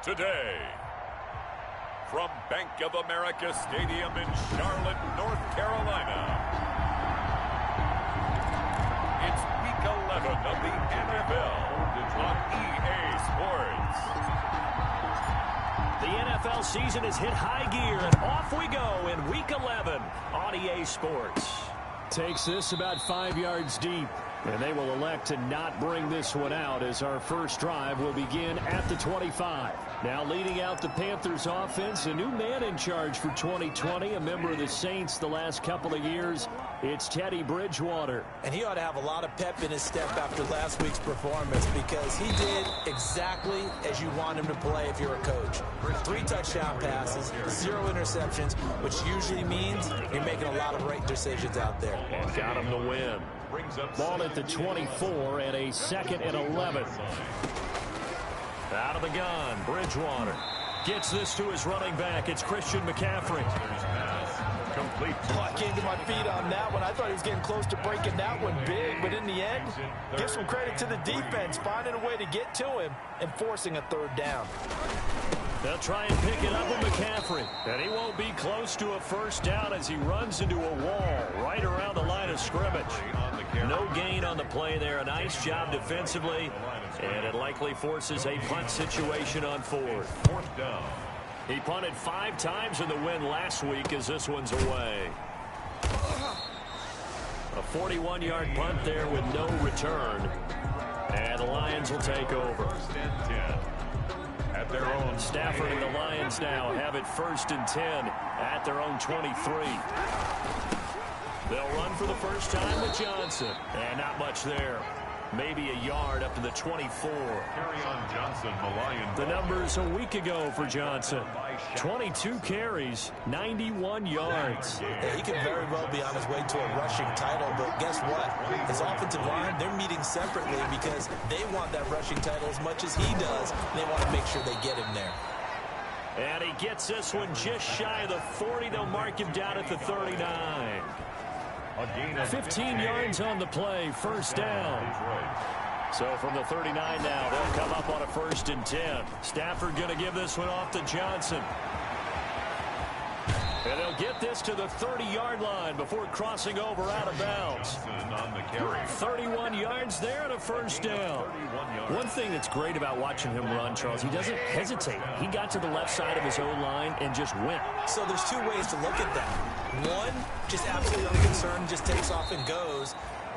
today. From Bank of America Stadium in Charlotte, North Carolina, it's Week 11 of the NFL on EA Sports. The NFL season has hit high gear, and off we go in Week 11 on EA Sports. Takes this about 5 yards deep. And they will elect to not bring this one out as our first drive will begin at the 25. Now leading out the Panthers offense, a new man in charge for 2020, a member of the Saints the last couple of years. It's Teddy Bridgewater. And he ought to have a lot of pep in his step after last week's performance because he did exactly as you want him to play if you're a coach. 3 touchdown passes, 0 interceptions, which usually means you're making a lot of right decisions out there. And got him to win. Ball at the 24 and a 2nd and 11. Out of the gun, Bridgewater gets this to his running back. It's Christian McCaffrey. Complete. Oh, I can't get my feet on that one. I thought he was getting close to breaking that one big, but in the end, give some credit to the defense, finding a way to get to him and forcing a 3rd down. They'll try and pick it up with McCaffrey. And he won't be close to a 1st down as he runs into a wall right around the line of scrimmage. No gain on the play there. A nice job defensively. And it likely forces a punt situation on 4th. 4th down. He punted 5 times in the win last week as this one's away. A 41-yard punt there with no return. And the Lions will take over. 1st and 10. At their own. Stafford and the Lions now have it 1st and 10 at their own 23. They'll run for the first time with Johnson. And not much there. Maybe a yard up to the 24. Carry on Johnson, the Lions. The numbers a week ago for Johnson. 22 carries, 91 yards. Yeah, he could very well be on his way to a rushing title, but guess what? His offensive line, they're meeting separately because they want that rushing title as much as he does. They want to make sure they get him there. And he gets this one just shy of the 40. They'll mark him down at the 39. 15 yards on the play, 1st down. So from the 39 now, they'll come up on a 1st and 10. Stafford going to give this one off to Johnson. And they'll get this to the 30-yard line before crossing over out of bounds. 31 yards there and a 1st down. One thing that's great about watching him run, Charles, he doesn't hesitate. He got to the left side of his own line and just went. So there's 2 ways to look at that. One, just absolutely unconcerned, just takes off and goes.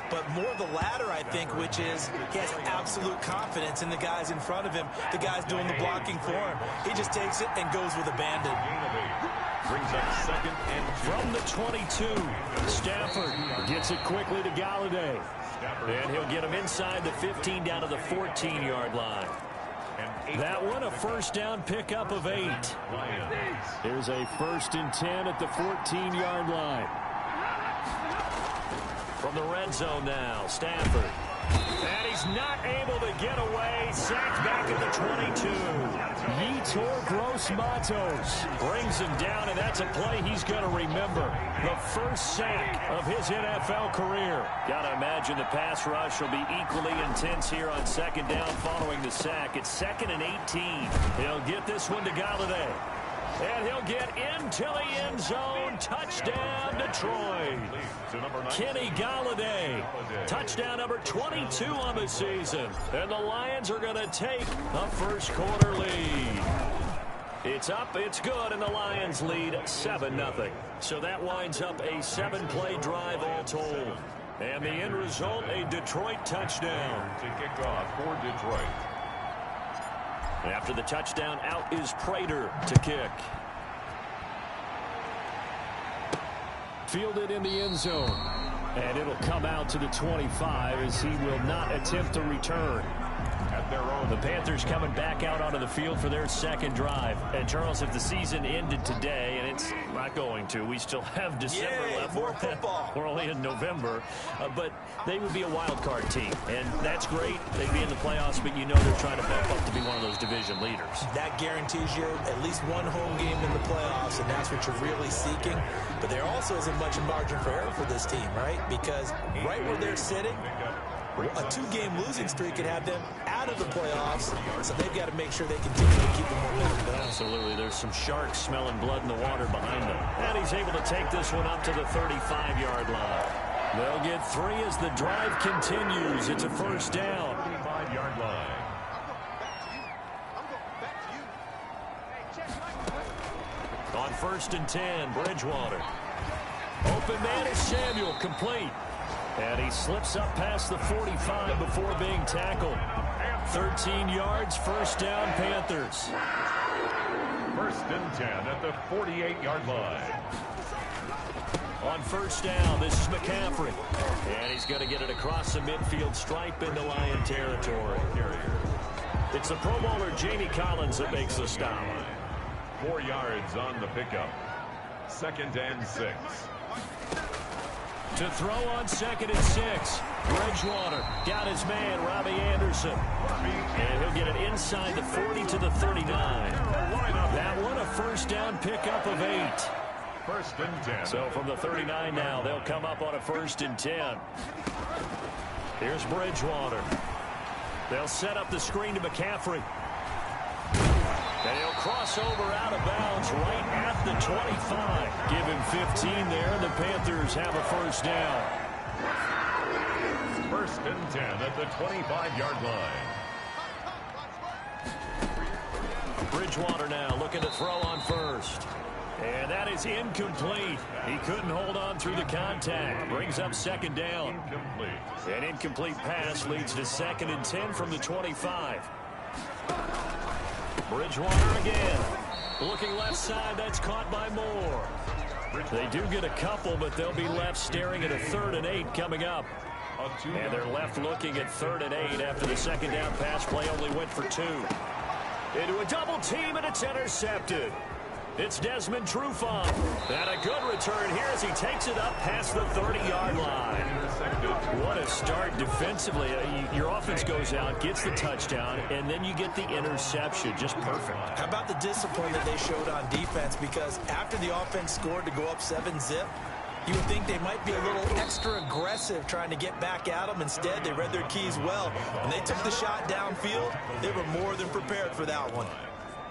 But more the latter, I think, which is he has absolute confidence in the guys in front of him, the guys doing the blocking for him. He just takes it and goes with abandon. Brings up 2nd and 2. From the 22, Stafford gets it quickly to Galladay. And he'll get him inside the 15 down to the 14-yard line. That one, a 1st down pickup of 8. Here's a 1st and 10 at the 14-yard line. From the red zone now, Stafford. And he's not able to get away. Sacked back at the 22. Yetur Gross-Matos brings him down, and that's a play he's going to remember. The 1st sack of his NFL career. Got to imagine the pass rush will be equally intense here on 2nd down following the sack. It's 2nd and 18. He'll get this one to Galladay. And he'll get into the end zone. Touchdown, Detroit. Kenny Galladay. Touchdown number 22 on the season. And the Lions are going to take a 1st quarter lead. It's up, it's good, and the Lions lead 7-0. So that winds up a 7-play drive all told. And the end result, a Detroit touchdown. To kick off for Detroit. After the touchdown, out is Prater to kick. Fielded in the end zone. And it'll come out to the 25 as he will not attempt to return. At their own. The Panthers coming back out onto the field for their 2nd drive. And Charles, if the season ended today, and it's not going to, we still have December left. More football. We're only in November. But they would be a wild card team. And that's great. They'd be in the playoffs, but you know they're trying to bump up to be one of those division leaders. That guarantees you at least one home game in the playoffs, and that's what you're really seeking. But there also isn't much margin for error for this team, right? Because right where they're sitting, A 2-game losing streak could have them out of the playoffs, so they've got to make sure they continue to keep the momentum going. Absolutely. There's some sharks smelling blood in the water behind them. And he's able to take this one up to the 35-yard line. They'll get 3 as the drive continues. It's a first down. 35-yard line. On 1st and 10, Bridgewater. Open man is Samuel, complete. And he slips up past the 45 before being tackled. 13 yards, first down, Panthers. 1st and 10 at the 48-yard line. On first down, this is McCaffrey. And he's going to get it across the midfield stripe into Lion territory. It's the Pro Bowler Jamie Collins that makes the stop. 4 yards on the pickup. 2nd and 6. To throw on 2nd and 6. Bridgewater got his man, Robbie Anderson. And he'll get it inside the 40 to the 39. That one a first down pickup of 8. 1st and 10. So from the 39 now, they'll come up on a 1st and 10. Here's Bridgewater. They'll set up the screen to McCaffrey. And he'll cross over out of bounds right at the 25. Give him 15 there. The Panthers have a first down. 1st and 10 at the 25-yard line. Bridgewater now looking to throw on 1st. And that is incomplete. He couldn't hold on through the contact. Brings up 2nd down. Incomplete. An incomplete pass leads to 2nd and 10 from the 25. Bridgewater again. Looking left side, that's caught by Moore. They do get a couple, but they'll be left staring at a 3rd and 8 coming up. And they're left looking at 3rd and 8 after the 2nd down pass play only went for 2. Into a double team, and it's intercepted. It's Desmond Trufant. And a good return here as he takes it up past the 30-yard line. What a start defensively. Your offense goes out, gets the touchdown, and then you get the interception. Just perfect. How about the discipline that they showed on defense? Because after the offense scored to go up 7-zip, you would think they might be a little extra aggressive trying to get back at them. Instead, they read their keys well. When they took the shot downfield, they were more than prepared for that one.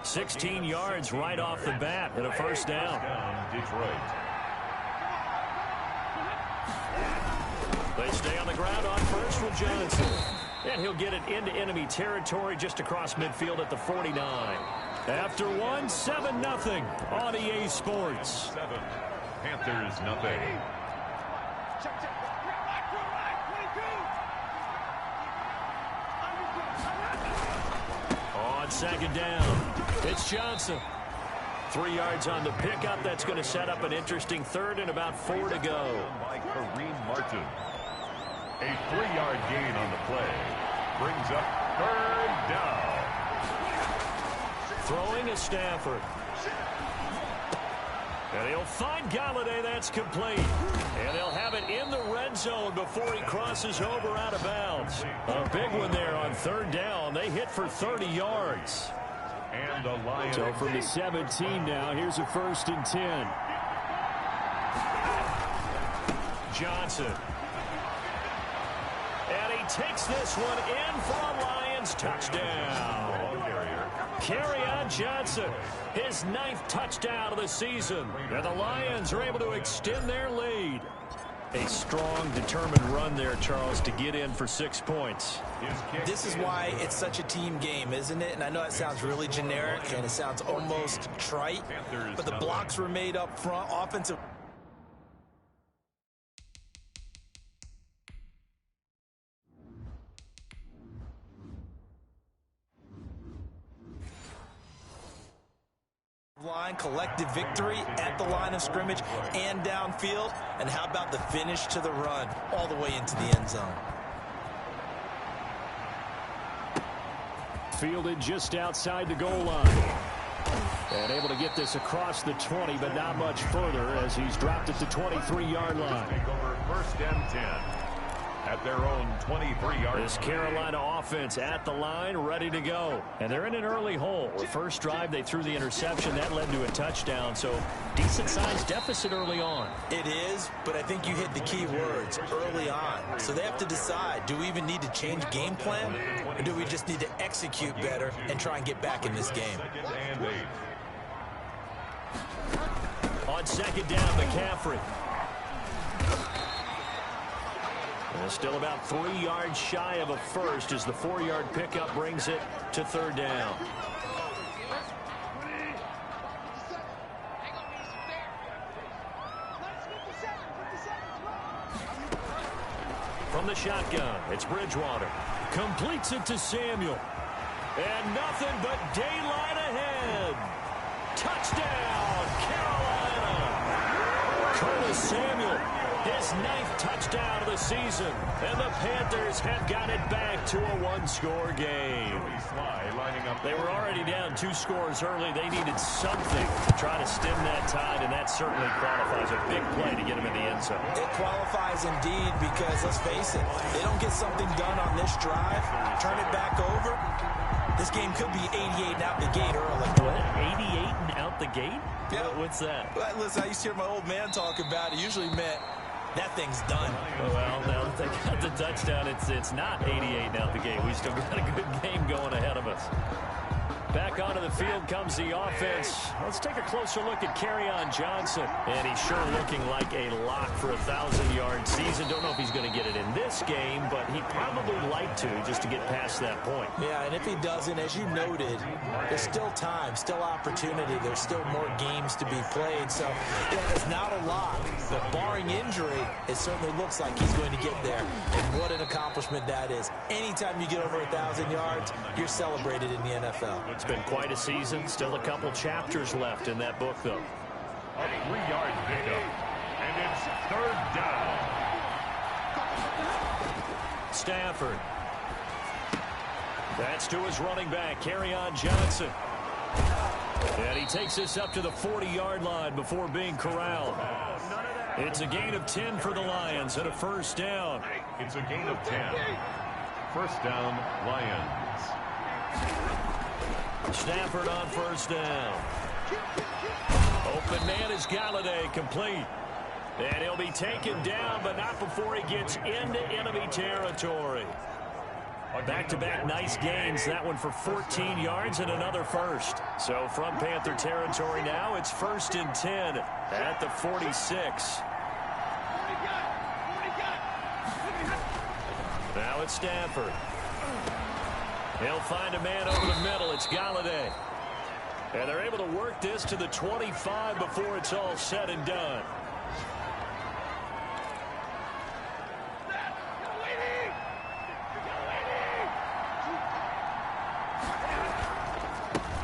16 yards right off the bat and a first down. Detroit. They stay on the ground on 1st with Johnson. And he'll get it into enemy territory just across midfield at the 49. After one, 7-0 on EA Sports. 7. Panthers nothing. On 2nd down, it's Johnson. 3 yards on the pickup. That's going to set up an interesting 3rd and about 4 to go. By Kareem Martin. A 3-yard gain on the play. Brings up 3rd down. Throwing is Stafford. And he'll find Galladay. That's complete. And they'll have it in the red zone before he crosses over out of bounds. A big one there on 3rd down. They hit for 30 yards. And the Lions. So from the 17 now, here's a 1st and 10. Johnson. And he takes this one in for a Lions touchdown. Kerryon Johnson, his 9th touchdown of the season. And the Lions are able to extend their lead. A strong, determined run there, Charles, to get in for 6 points. This is why it's such a team game, isn't it? And I know it sounds really generic and it sounds almost trite, but the blocks were made up front. Offensive line, collective victory at the line of scrimmage and downfield. And how about the finish to the run all the way into the end zone? Fielded just outside the goal line. And able to get this across the 20, but not much further as he's dropped it to 23-yard line. Take over 1st and 10. at their own 23-yard. This Carolina offense at the line, ready to go. And they're in an early hole. The first drive, they threw the interception. That led to a touchdown, so decent-sized deficit early on. It is, but I think you hit the key words, early on. So they have to decide, do we even need to change game plan, or do we just need to execute better and try and get back in this game? On second down, McCaffrey. And still about 3 yards shy of a first as the 4-yard pickup brings it to third down. From the shotgun, it's Bridgewater. Completes it to Samuel. And nothing but daylight ahead. Touchdown, Carolina. Curtis Samuel, his 9th touchdown of the season. And the Panthers have got it back to a one-score game. They were already down 2 scores early. They needed something to try to stem that tide, and that certainly qualifies. A big play to get them in the end zone. It qualifies indeed because, let's face it, they don't get something done on this drive, turn it back over, this game could be 88 and out the gate early. What? 88 and out the gate? Yeah. What's that? But listen, I used to hear my old man talk about it. Usually meant that thing's done. Well, now that they got the touchdown, it's not 88 and out the gate. We still got a good game going ahead of us. Back onto the field comes the offense. Let's take a closer look at Kerryon Johnson. And he's sure looking like a lock for a 1,000-yard season. Don't know if he's going to get it in this game, but he'd probably like to just to get past that point. Yeah, and if he doesn't, as you noted, there's still time, still opportunity. There's still more games to be played. So, yeah, there's not a lot. But barring injury, it certainly looks like he's going to get there. And what an accomplishment that is. Anytime you get over 1,000 yards, you're celebrated in the NFL. It's been quite a season. Still a couple chapters left in that book, though. A 3-yard pickup, and it's third down. Stafford. That's to his running back, Kerryon Johnson. And he takes this up to the 40-yard line before being corralled. It's a gain of 10 for the Lions and a first down. It's a gain of 10. First down, Lions. Stafford on first down. Open man is Galladay, complete. And he'll be taken down, but not before he gets into enemy territory. Back-to-back nice gains. That one for 14 yards and another first. So from Panther territory now, it's 1st and 10 at the 46. Now it's Stafford. He'll find a man over the middle. It's Galladay. And they're able to work this to the 25 before it's all said and done.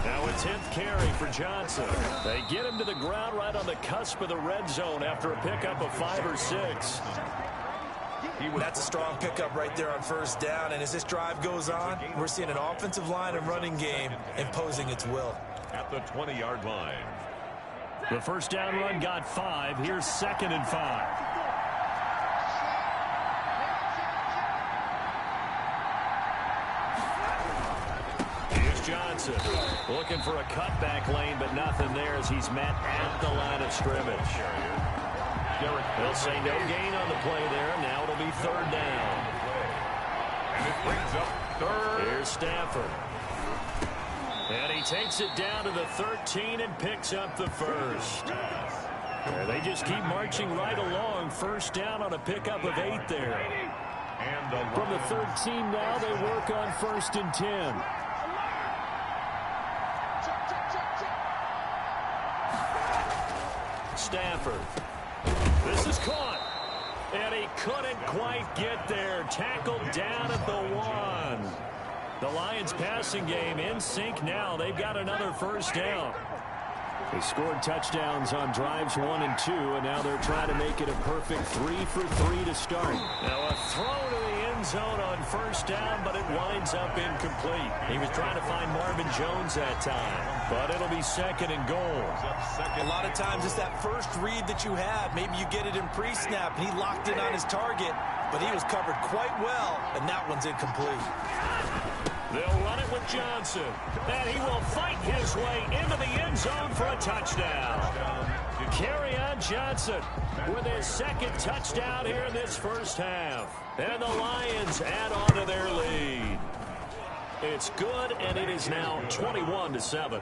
Now a 10th carry for Johnson. They get him to the ground right on the cusp of the red zone after a pickup of 5 or 6. That's a strong pickup right there on first down. And as this drive goes on, we're seeing an offensive line and running game imposing its will. At the 20-yard line. The first down run got 5. Here's 2nd and 5. Here's Johnson looking for a cutback lane, but nothing there as he's met at the line of scrimmage. They'll say no gain on the play there. Now it'll be third down. And it brings up third. Here's Stafford. And he takes it down to the 13 and picks up the first. They just keep marching right along. First down on a pickup of 8 there. And from the 13 now, they work on 1st and 10. Stafford. This is caught. And he couldn't quite get there. Tackled down at the 1. The Lions passing game in sync now. They've got another first down. They scored touchdowns on drives 1 and 2, and now they're trying to make it a perfect 3 for 3 to start. Now a throw to the end zone on first down, but it winds up incomplete. He was trying to find Marvin Jones that time, but it'll be second and goal. A lot of times it's that first read that you have. Maybe you get it in pre-snap, and he locked in on his target, but he was covered quite well, and that one's incomplete. They'll run it with Johnson, and he will fight his way into the end zone for a touchdown. Kerryon Johnson with his second touchdown here in this first half. And the Lions add on to their lead. It's good, and it is now 21-7.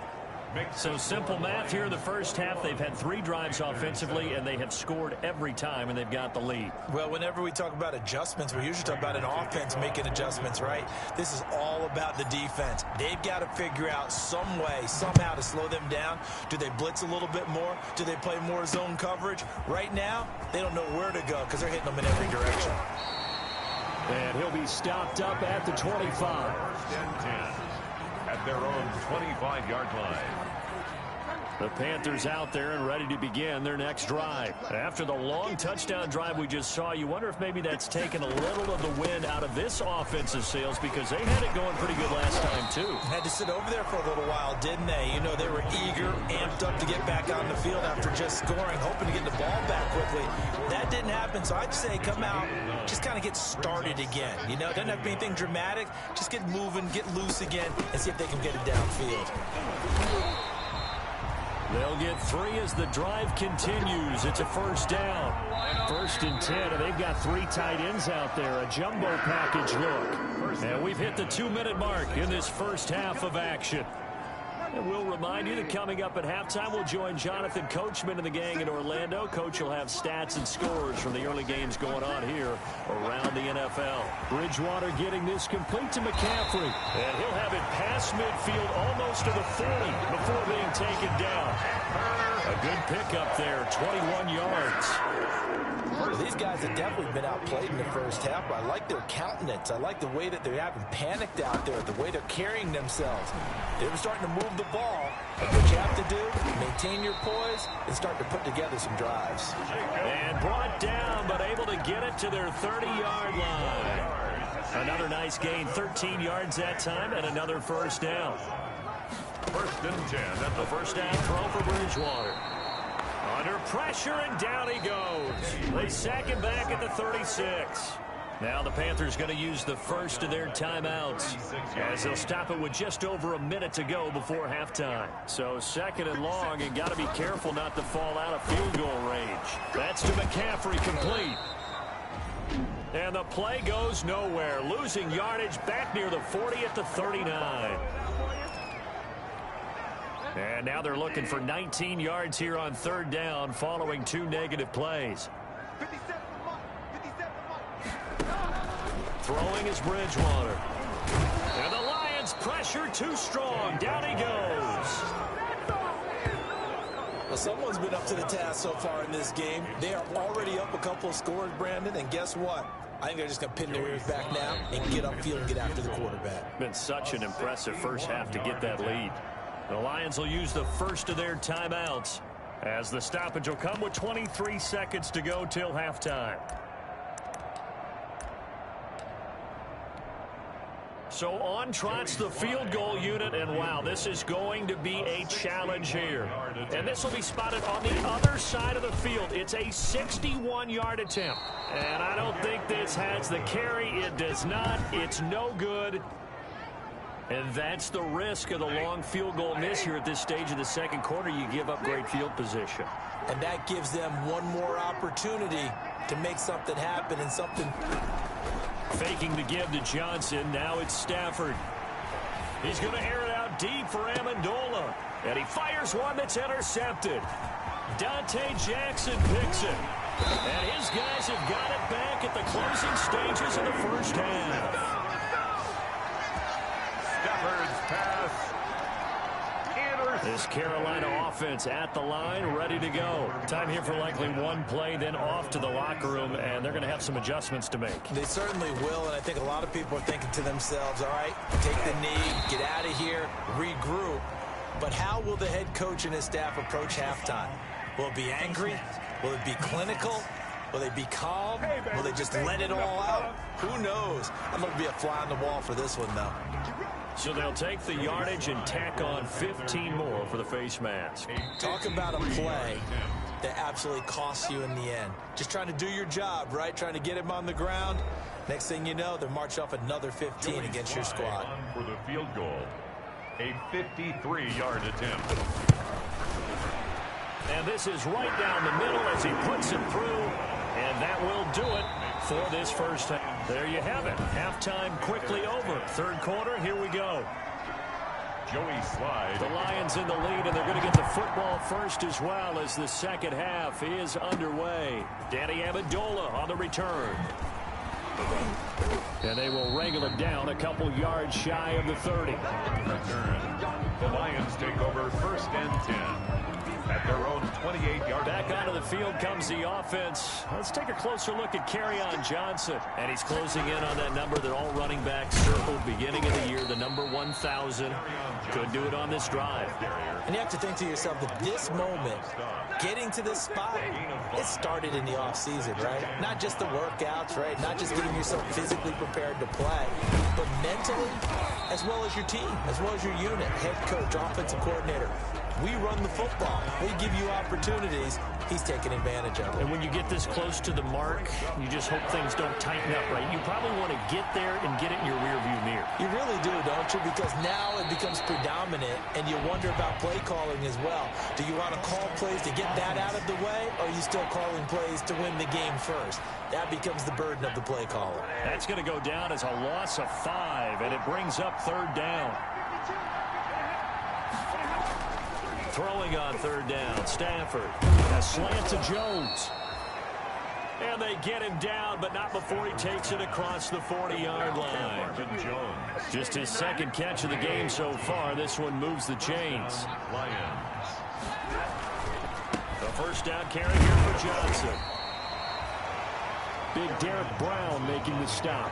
So simple math here in the first half. They've had 3 drives offensively, and they have scored every time, and they've got the lead. Well, whenever we talk about adjustments, we usually talk about an offense making adjustments, right? This is all about the defense. They've got to figure out some way, somehow to slow them down. Do they blitz a little bit more? Do they play more zone coverage? Right now, they don't know where to go because they're hitting them in every direction. And he'll be stopped up at the 25. First and 10 at their own 25-yard line. The Panthers out there and ready to begin their next drive. After the long touchdown drive we just saw, you wonder if maybe that's taken a little of the wind out of this offensive sails, because they had it going pretty good last time, too. Had to sit over there for a little while, didn't they? You know, they were eager, amped up to get back on the field after just scoring, hoping to get the ball back quickly. That didn't happen, so I'd say come out, just kind of get started again. You know, it doesn't have to be anything dramatic. Just get moving, get loose again, and see if they can get it downfield. They'll get 3 as the drive continues. It's a first down. 1st and 10, and they've got 3 tight ends out there. A jumbo package look. And we've hit the 2-minute mark in this first half of action. And we'll remind you that coming up at halftime, we'll join Jonathan Coachman and the gang in Orlando. Coach will have stats and scores from the early games going on here around the NFL. Bridgewater getting this complete to McCaffrey. And he'll have it past midfield almost to the 40 before being taken down. A good pickup there, 21 yards. Well, these guys have definitely been outplayed in the first half, but I like their countenance. I like the way that they haven't panicked out there, the way they're carrying themselves. They're starting to move the ball. But what you have to do, maintain your poise, and start to put together some drives. And brought down, but able to get it to their 30-yard line. Another nice gain, 13 yards that time, and another first down. 1st and 10 at The first down throw for Bridgewater. Under pressure, and down he goes. They sack him back at the 36. Now the Panthers going to use the first of their timeouts, as they'll stop it with just over a minute to go before halftime. So 2nd and long, and got to be careful not to fall out of field goal range. That's to McCaffrey, complete. And the play goes nowhere. Losing yardage back near the 40 at the 39. And now they're looking for 19 yards here on 3rd down following 2 negative plays. Throwing is Bridgewater. And the Lions pressure too strong. Down he goes. Well, someone's been up to the task so far in this game. They are already up a couple of scores, Brandon, and guess what? I think they're just going to pin their ears back now and get upfield and get after the quarterback. Been such an impressive first half to get that lead. The Lions will use the first of their timeouts, as the stoppage will come with 23 seconds to go till halftime. So on trots the field goal unit, and wow, this is going to be a challenge here. And this will be spotted on the other side of the field. It's a 61-yard attempt. And I don't think this has the carry. It does not. It's no good. And that's the risk of the long field goal miss here at this stage of the second quarter. You give up great field position. And that gives them one more opportunity to make something happen, and something. Faking the give to Johnson. Now it's Stafford. He's going to air it out deep for Amendola. And he fires one that's intercepted. Dante Jackson picks it. And his guys have got it back at the closing stages of the first half. Stafford's pass. This Carolina offense at the line, ready to go. Time here for likely one play, then off to the locker room, and they're going to have some adjustments to make. They certainly will, and I think a lot of people are thinking to themselves, all right, take the knee, get out of here, regroup. But how will the head coach and his staff approach halftime? Will it be angry? Will it be clinical? Will they be calm? Will they just let it all out? Who knows? I'm going to be a fly on the wall for this one, though. So they'll take the yardage and tack on 15 more for the face mask. Talk about a play that absolutely costs you in the end. Just trying to do your job, right? Trying to get him on the ground. Next thing you know, they're marching off another 15 against your squad. For the field goal, a 53-yard attempt. And this is right down the middle as he puts it through. And that will do it for this first half. There you have it. Halftime quickly over. Third quarter, here we go. Joey Slide. The Lions in the lead, and they're going to get the football first as well as the second half is underway. Danny Amendola on the return. And they will wrangle it down a couple yards shy of the 30. Return. The Lions take over first and 10. At their own 28-yard. Back onto the field comes the offense. Let's take a closer look at Kerryon Johnson. And he's closing in on that number that all running backs circled beginning of the year, the number 1,000. Could do it on this drive. And you have to think to yourself that this moment, getting to this spot, it started in the offseason, right? Not just the workouts, right? Not just getting yourself physically prepared to play, but mentally, as well as your team, as well as your unit, head coach, offensive coordinator. We run the football. We give you opportunities. He's taking advantage of it. And when you get this close to the mark, you just hope things don't tighten up, right? You probably want to get there and get it in your rearview mirror. You really do, don't you? Because now it becomes predominant, and you wonder about play calling as well. Do you want to call plays to get that out of the way, or are you still calling plays to win the game first? That becomes the burden of the play caller. That's going to go down as a loss of 5, and it brings up third down. Throwing on third down, Stafford. A slant to Jones. And they get him down, but not before he takes it across the 40-yard line. Just his second catch of the game so far. This one moves the chains. The first down carry here for Johnson. Big Derek Brown making the stop.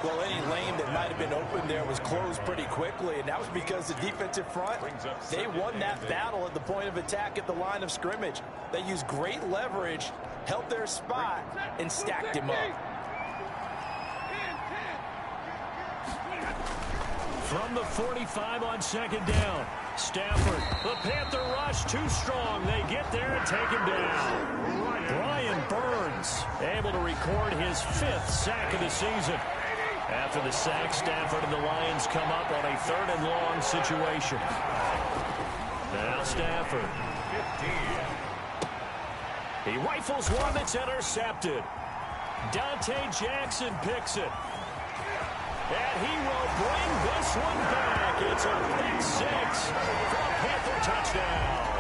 Well, any lane that might have been open there was closed pretty quickly, and that was because the defensive front, they won that battle at the point of attack at the line of scrimmage. They used great leverage, held their spot, and stacked him up. From the 45 on second down, Stafford, the Panther rush too strong. They get there and take him down. Brian Burns able to record his 5th sack of the season. After the sack, Stafford and the Lions come up on a 3rd and long situation. Now Stafford. He rifles one that's intercepted. Dante Jackson picks it. And he will bring this one back. It's a pick 6 for a Panther touchdown.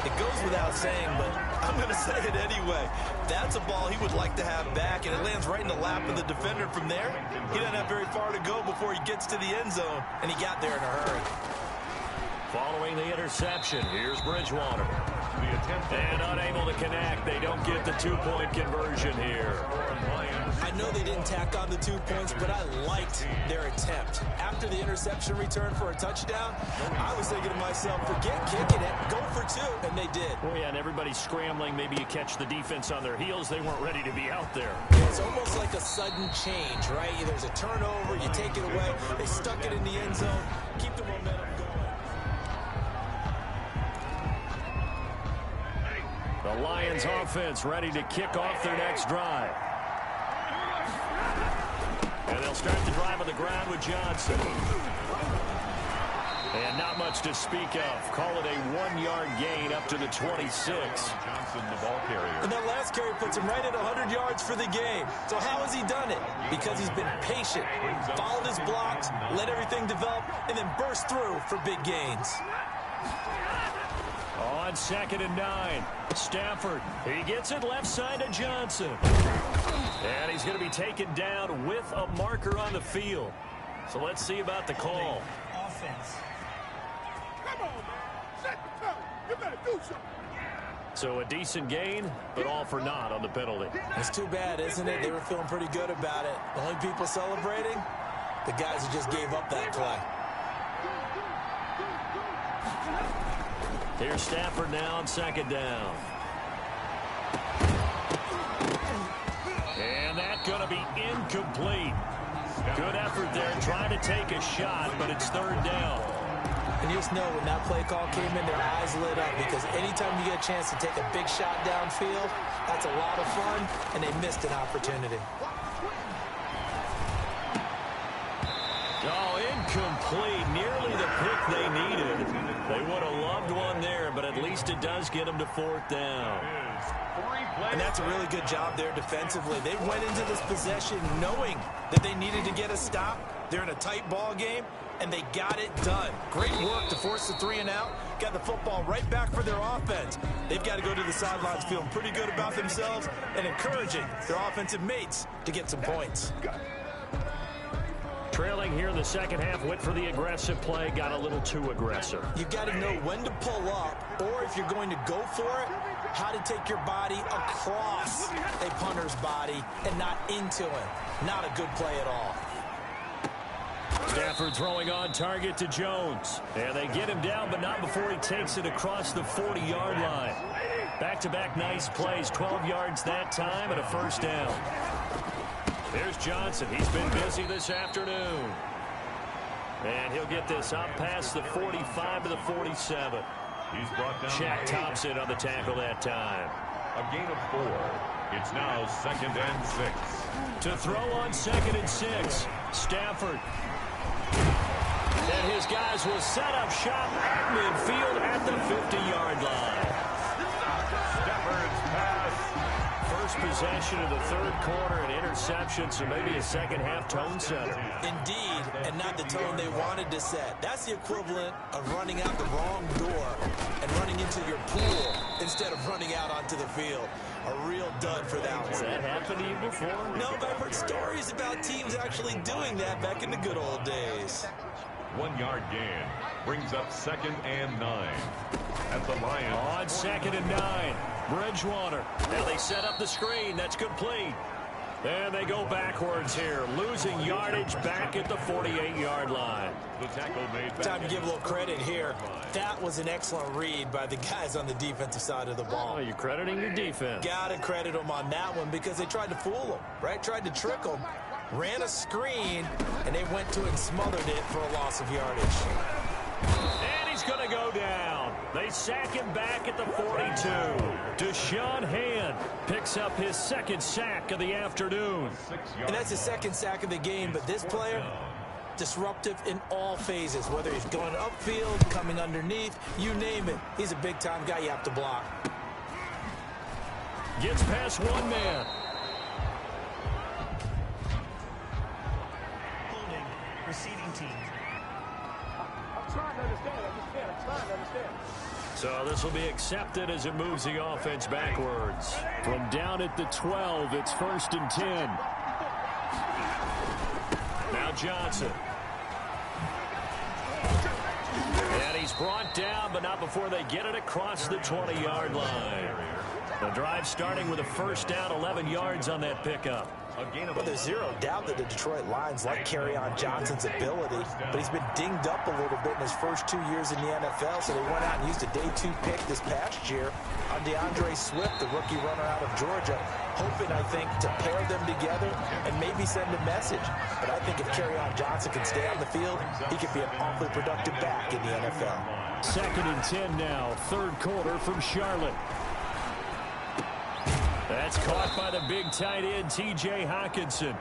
It goes without saying, but I'm going to say it anyway. That's a ball he would like to have back, and it lands right in the lap of the defender from there. He doesn't have very far to go before he gets to the end zone, and he got there in a hurry. Following the interception, here's Bridgewater. And unable to connect. They don't get the 2-point conversion here. I know they didn't tack on the 2 points, but I liked their attempt. After the interception return for a touchdown, I was thinking to myself, forget kicking it, go for 2, and they did. Well, yeah, and everybody's scrambling. Maybe you catch the defense on their heels. They weren't ready to be out there. It's almost like a sudden change, right? There's a turnover, you take it away. They stuck it in the end zone. Keep the momentum going. The Lions offense ready to kick off their next drive. And they'll start the drive on the ground with Johnson. And not much to speak of. Call it a 1-yard gain up to the 26. Johnson, the ball carrier. And that last carry puts him right at 100 yards for the game. So how has he done it? Because he's been patient, followed his blocks, let everything develop, and then burst through for big gains. On 2nd and 9, Stafford. He gets it left side to Johnson. And he's going to be taken down with a marker on the field. So let's see about the call. Offense. Come on, man. Set the tone. You better do something. So a decent gain, but all for naught on the penalty. It's too bad, isn't it? They were feeling pretty good about it. The only people celebrating, the guys who just gave up that play. Here's Stafford now on 2nd down. there trying to take a shot, but it's third down. And you just know when that play call came in, their eyes lit up, because anytime you get a chance to take a big shot downfield, that's a lot of fun, and they missed an opportunity. Oh, incomplete. Nearly the pick they needed. They would have loved one there, but at least it does get them to fourth down. And that's a really good job there defensively. They went into this possession knowing that they needed to get a stop. They're in a tight ball game, and they got it done. Great work to force the 3 and out. Got the football right back for their offense. They've got to go to the sidelines feeling pretty good about themselves and encouraging their offensive mates to get some points. Trailing here in the second half, went for the aggressive play, got a little too aggressive. You've got to know when to pull up, or if you're going to go for it, how to take your body across a punter's body and not into him. Not a good play at all. Stafford throwing on target to Jones. And they get him down, but not before he takes it across the 40-yard line. Back-to-back nice plays, 12 yards that time and a first down. There's Johnson. He's been busy this afternoon. And he'll get this up past the 45 to the 47. He's brought down Shaq Thompson on the tackle that time. A gain of 4. It's now 2nd and 6. To throw on 2nd and 6. Stafford. And his guys will set up shop at midfield at the 50-yard line. Stafford's pass. First possession of the third quarter, an interception, so maybe a second-half tone setter. Indeed, and not the tone they wanted to set. That's the equivalent of running out the wrong door and running into your pool instead of running out onto the field. A real dud for that one. Has that happened to you before? No, but I've heard stories about teams actually doing that back in the good old days. 1-yard gain brings up 2nd and 9. At the Lions. On 2nd and 9. Bridgewater. Now they set up the screen. That's complete. And they go backwards here. Losing yardage back at the 48-yard line. The tackle made. Time to give a little credit here. That was an excellent read by the guys on the defensive side of the ball. Oh, you're crediting your defense. Gotta credit them on that one because they tried to fool them, right? Tried to trick them. Ran a screen, and they went to it and smothered it for a loss of yardage. And he's going to go down. They sack him back at the 42. Deshaun Hand picks up his 2nd sack of the afternoon. And that's his 2nd sack of the game, but this player, disruptive in all phases, whether he's going upfield, coming underneath, you name it. He's a big-time guy you have to block. Gets past one man. Holding, receiving team. I'm trying to understand. I'm trying to understand. So this will be accepted as it moves the offense backwards. From down at the 12, it's 1st and 10. Now Johnson. And he's brought down, but not before they get it across the 20-yard line. The drive starting with a first down, 11 yards on that pickup. Well, there's zero doubt that the Detroit Lions like Kerryon Johnson's ability, but he's been dinged up a little bit in his first 2 years in the NFL, so they went out and used a day 2 pick this past year on DeAndre Swift, the rookie runner out of Georgia, hoping, I think, to pair them together and maybe send a message. But I think if Kerryon Johnson can stay on the field, he could be an awfully productive back in the NFL. 2nd and 10 now, third quarter from Charlotte. That's caught by the big tight end, T.J. Hockenson.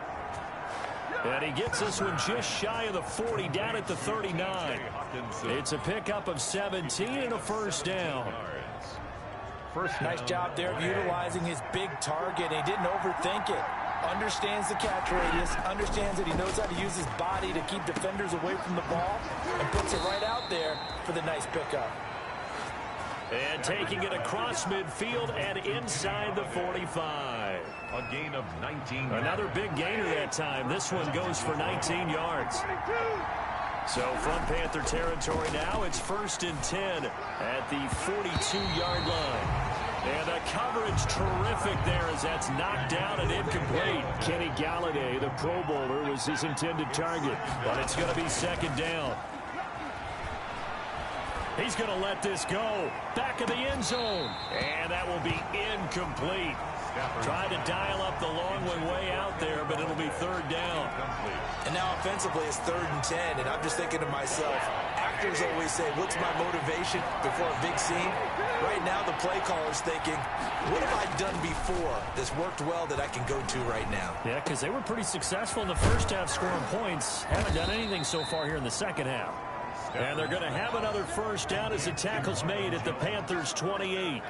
And he gets this one just shy of the 40, down at the 39. It's a pickup of 17 and a first down. Nice job there of utilizing his big target. He didn't overthink it. Understands the catch radius, understands that he knows how to use his body to keep defenders away from the ball, and puts it right out there for the nice pickup. And taking it across midfield and inside the 45. A gain of 19. Another big gainer that time. This one goes for 19 yards. So from Panther territory now, it's 1st and 10 at the 42-yard line. And the coverage terrific there as that's knocked down and incomplete. Kenny Galladay, the Pro Bowler, was his intended target. But it's going to be 2nd down. He's going to let this go. Back of the end zone. And that will be incomplete. Tried to dial up the long one way out there, but it'll be third down. And now offensively it's 3rd and 10, and I'm just thinking to myself, actors always say, what's my motivation before a big scene? Right now the play caller's thinking, what have I done before that's worked well that I can go to right now? Yeah, because they were pretty successful in the first half scoring points. Haven't done anything so far here in the second half. And they're going to have another first down as the tackle's made at the Panthers' 28.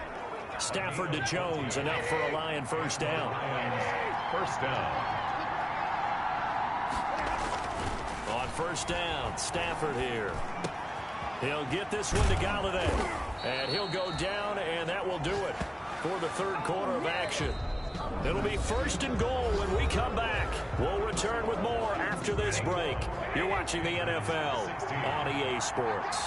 Stafford to Jones, enough for a Lion first down. First down. On first down, Stafford here. He'll get this one to Galladay. And he'll go down, and that will do it for the third quarter of action. It'll be 1st and goal when we come back. We'll return with more after this break. You're watching the NFL on EA Sports.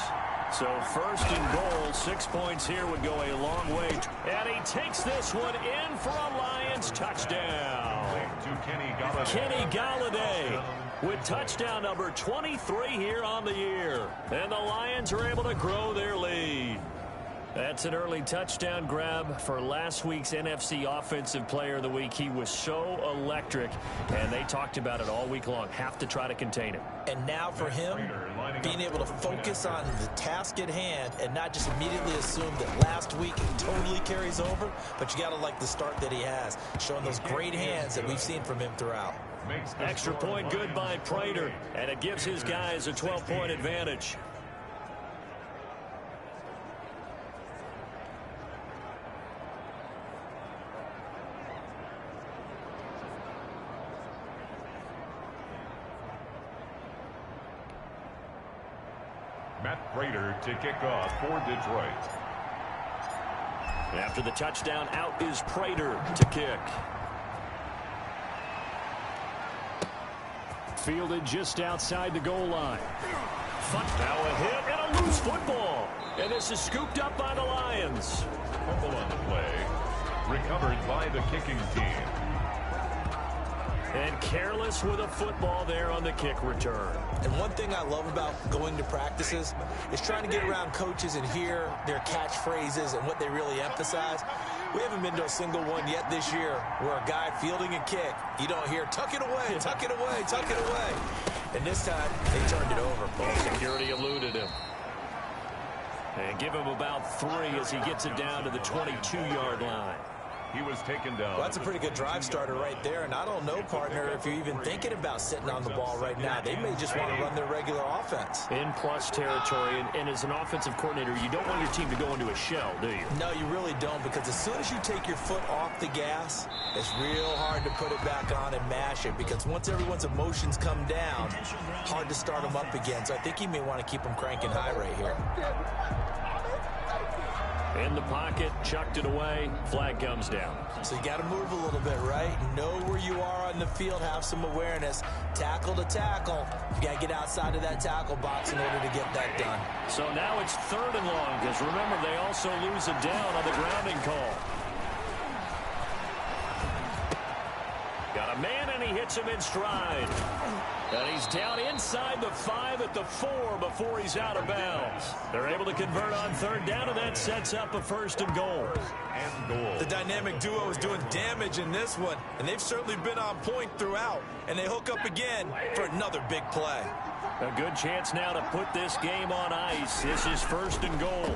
So 1st and goal, 6 points here would go a long way. And he takes this one in for a Lions touchdown. Kenny Galladay with touchdown number 23 here on the year. And the Lions are able to grow their lead. That's an early touchdown grab for last week's NFC Offensive Player of the Week. He was so electric, and they talked about it all week long. Have to try to contain him. And now for him, being able to focus on the task at hand and not just immediately assume that last week it totally carries over, but you got to like the start that he has, showing those great hands that we've seen from him throughout. Extra point good by Prater, and it gives his guys a 12-point advantage. Matt Prater to kick off for Detroit. After the touchdown, out is Prater to kick. Fielded just outside the goal line. Now a hit and a loose football. And this is scooped up by the Lions. Fumble on the play. Recovered by the kicking team. And careless with a football there on the kick return. And one thing I love about going to practices is trying to get around coaches and hear their catchphrases and what they really emphasize. We haven't been to a single one yet this year where a guy fielding a kick, you don't hear, tuck it away, tuck it away, tuck it away. And this time, they turned it over. Security eluded him. And give him about 3 as he gets it down to the 22-yard line. He was taken down. Well, that's a pretty good drive starter right there. And I don't know, partner, if you're even thinking about sitting on the ball right now. They may just want to run their regular offense. In plus territory. And as an offensive coordinator, you don't want your team to go into a shell, do you? No, you really don't, because as soon as you take your foot off the gas, it's real hard to put it back on and mash it, because once everyone's emotions come down, hard to start them up again. So I think you may want to keep them cranking high right here. In the pocket, chucked it away, flag comes down. So you got to move a little bit, right? Know where you are on the field, have some awareness. Tackle to tackle. You got to get outside of that tackle box in order to get that done. So now it's 3rd and long, because remember, they also lose a down on the grounding call. Got a man, and he hits him in stride. And he's down inside the 5 at the 4 before he's out of bounds. They're able to convert on 3rd down, and that sets up a 1st and goal. The dynamic duo is doing damage in this one, and they've certainly been on point throughout. And they hook up again for another big play. A good chance now to put this game on ice. This is 1st and goal.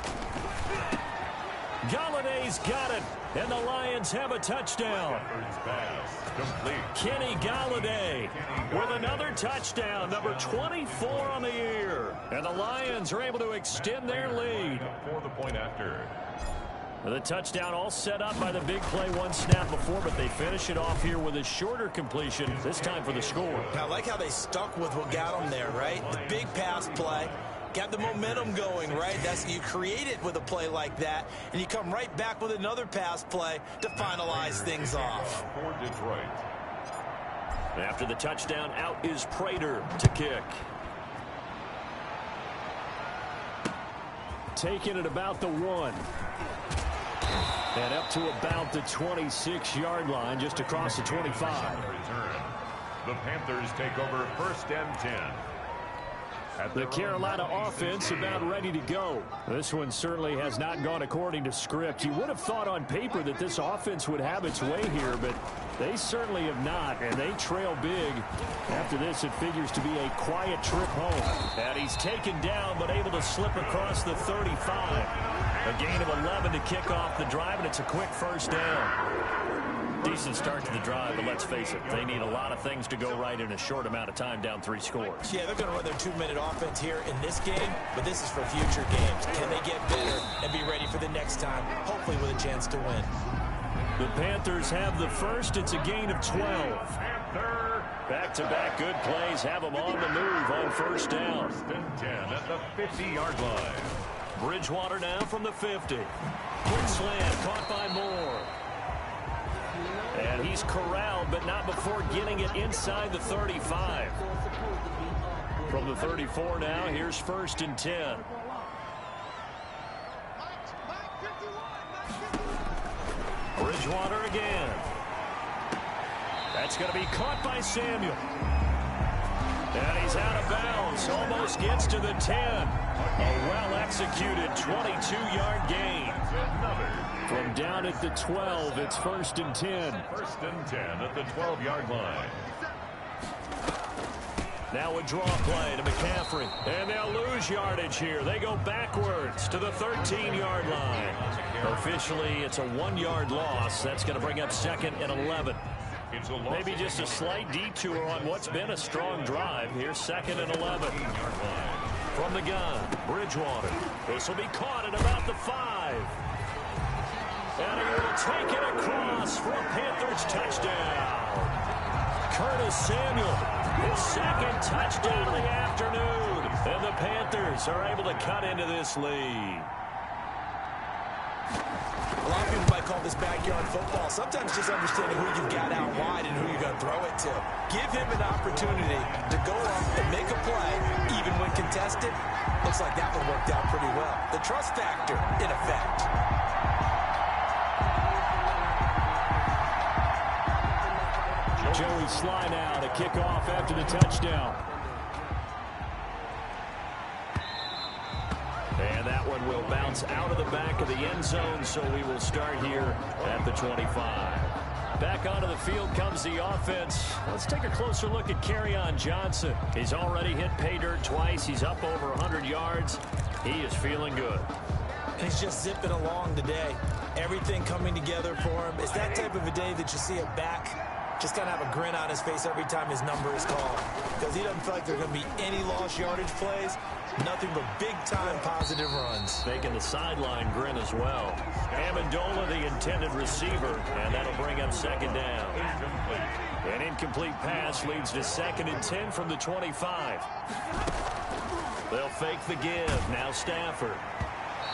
Galladay's got it, and the Lions have a touchdown. Kenny Galladay with another touchdown, number 24 on the year. And the Lions are able to extend their lead. For the point after. The touchdown all set up by the big play one snap before, but they finish it off here with a shorter completion, this time for the score. I like how they stuck with what got them there, right? The big pass play. Got the momentum going, right? That's, you create it with a play like that, and you come right back with another pass play to finalize things off. For Detroit. After the touchdown, out is Prater to kick. Taking it about the 1. And up to about the 26-yard line, just across the 25. The Panthers take over 1st and 10. The Carolina offense about ready to go. This one certainly has not gone according to script. You would have thought on paper that this offense would have its way here, but they certainly have not, and they trail big. After this, it figures to be a quiet trip home. And he's taken down, but able to slip across the 35. A gain of 11 to kick off the drive, and it's a quick first down. Decent start to the drive, but let's face it, they need a lot of things to go right in a short amount of time, down 3 scores. Yeah, they're going to run their 2-minute offense here in this game, but this is for future games. Can they get better and be ready for the next time, hopefully with a chance to win? The Panthers have the first. It's a gain of 12. Back-to-back good plays have them on the move on first down. 10 at the 50-yard line. Bridgewater now from the 50. Quick slant caught by Moore. And he's corralled, but not before getting it inside the 35. From the 34 now, here's first and 10. Bridgewater again. That's going to be caught by Samuel. And he's out of bounds. Almost gets to the 10. A well-executed 22-yard gain. From down at the 12, it's first and 10. First and 10 at the 12-yard line. Now a draw play to McCaffrey. And they'll lose yardage here. They go backwards to the 13-yard line. Officially, it's a 1-yard loss. That's going to bring up second and 11. Maybe just a slight detour on what's been a strong drive. Here's second and 11. From the gun, Bridgewater. This will be caught at about the 5. And he will take it across for a Panthers touchdown. Curtis Samuel, his second touchdown of the afternoon. And the Panthers are able to cut into this lead. A lot of people might call this backyard football. Sometimes just understanding who you've got out wide and who you're going to throw it to. Give him an opportunity to go up and make a play, even when contested. Looks like that one worked out pretty well. The trust factor in effect. Joey Sly now to kick off after the touchdown. And that one will bounce out of the back of the end zone, so we will start here at the 25. Back onto the field comes the offense. Let's take a closer look at Kerryon Johnson. He's already hit pay dirt twice. He's up over 100 yards. He is feeling good. He's just zipping along today. Everything coming together for him. It's that type of a day that you see a back just kind of have a grin on his face every time his number is called. Because he doesn't feel like there are going to be any lost yardage plays. Nothing but big-time positive runs. Making the sideline grin as well. Amendola, the intended receiver, and that'll bring up second down. An incomplete pass leads to second and 10 from the 25. They'll fake the give. Now Stafford.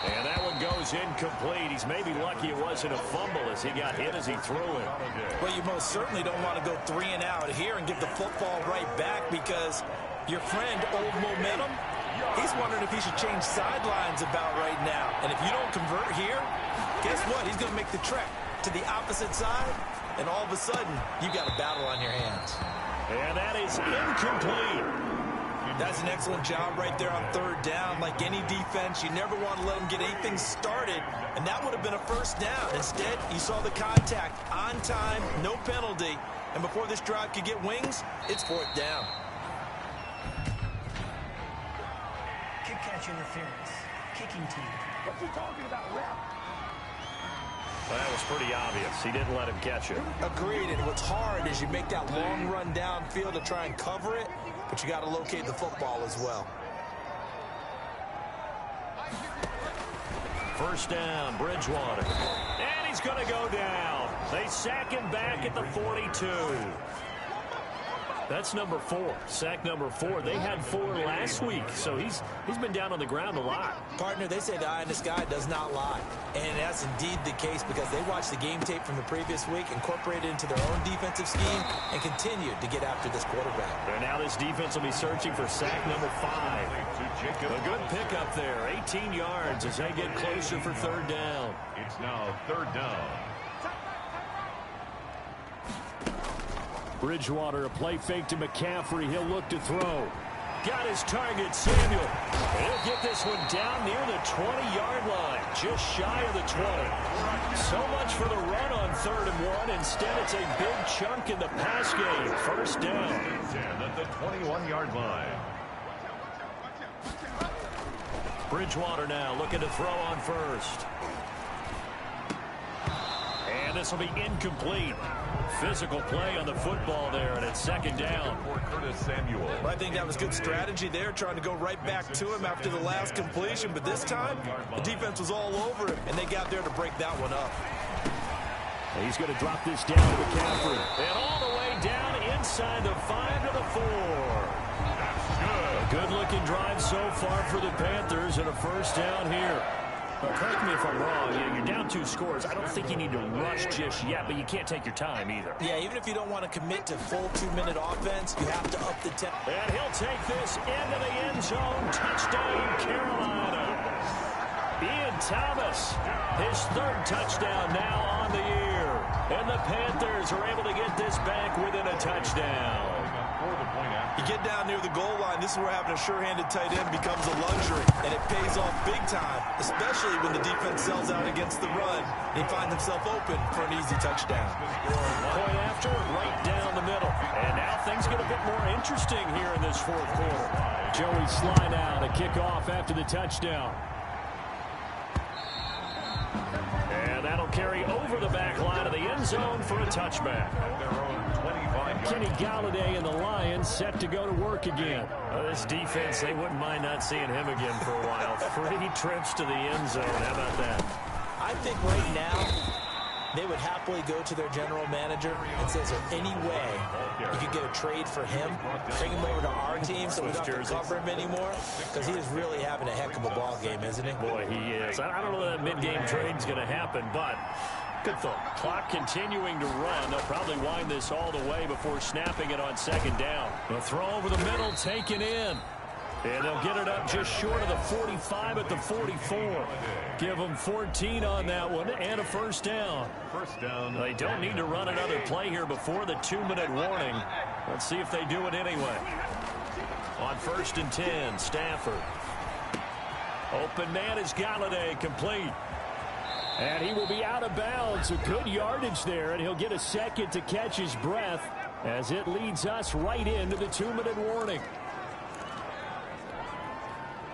And that one goes incomplete. He's maybe lucky it wasn't a fumble as he got hit as he threw it. Well, you most certainly don't want to go 3 and out here and give the football right back because your friend, Old Momentum, he's wondering if he should change sidelines about right now. And if you don't convert here, guess what? He's going to make the trek to the opposite side, and all of a sudden, you've got a battle on your hands. And that is incomplete. That's an excellent job right there on third down. Like any defense, you never want to let them get anything started, and that would have been a first down. Instead, you saw the contact on time, no penalty, and before this drive could get wings, it's fourth down. Kick catch interference. Kicking team. What you talking about, ref? Well, that was pretty obvious. He didn't let him catch it. Agreed, and what's hard is you make that long run downfield to try and cover it, but you got to locate the football as well. First down, Bridgewater. And he's going to go down. They sack him back at the 42. That's number 4. Sack number 4. They had 4 last week, so he's been down on the ground a lot. Partner, they say the eye in the sky does not lie. And that's indeed the case because they watched the game tape from the previous week, incorporated it into their own defensive scheme, and continued to get after this quarterback. And now this defense will be searching for sack number 5. A good pickup there. 18 yards as they get closer for third down. It's now third down. Bridgewater, a play fake to McCaffrey. He'll look to throw. got his target, Samuel. He'll get this one down near the 20-yard line, just shy of the 20. So much for the run on 3rd and 1. Instead, it's a big chunk in the pass game. First down. 10 at the 21-yard line. Bridgewater now looking to throw on first. And this will be incomplete. Physical play on the football there, and it's 2nd down. I think that was good strategy there, trying to go right back to him after the last completion. But this time, the defense was all over him, and they got there to break that one up. He's going to drop this down to McCaffrey. And all the way down inside the 5 to the 4. A good-looking drive so far for the Panthers, and a first down here. Well, correct me if I'm wrong. You're down 2 scores. I don't think you need to rush just yet, but you can't take your time either. Yeah, even if you don't want to commit to full 2-minute offense, you have to up the tempo. And he'll take this into the end zone. Touchdown, Carolina. Ian Thomas, his 3rd touchdown now on the year. And the Panthers are able to get this back within a touchdown. You get down near the goal line, this is where having a sure-handed tight end becomes a luxury, and it pays off big time, especially when the defense sells out against the run. He finds himself open for an easy touchdown. Point after, right down the middle. And now things get a bit more interesting here in this 4th quarter. Joey Sly now to kick off after the touchdown. And that'll carry over the back line of the end zone for a touchback. Kenny Galladay and the Lions set to go to work again. This defense, they wouldn't mind not seeing him again for a while. 3 trips to the end zone. How about that? I think right now they would happily go to their general manager and say, is there any way you could get a trade for him, bring him over to our team so we don't have to cover him anymore? Because he is really having a heck of a ball game, isn't he? Boy, he is. I don't know that mid-game trade's going to happen, but good thought. Clock continuing to run. They'll probably wind this all the way before snapping it on 2nd down. The throw over the middle, taken in. And they'll get it up just short of the 45 at the 44. Give them 14 on that one and a first down. They don't need to run another play here before the 2-minute warning. Let's see if they do it anyway. On 1st and 10, Stafford. Open man is Galladay, complete. And he will be out of bounds. A good yardage there, and he'll get a second to catch his breath as it leads us right into the 2-minute warning.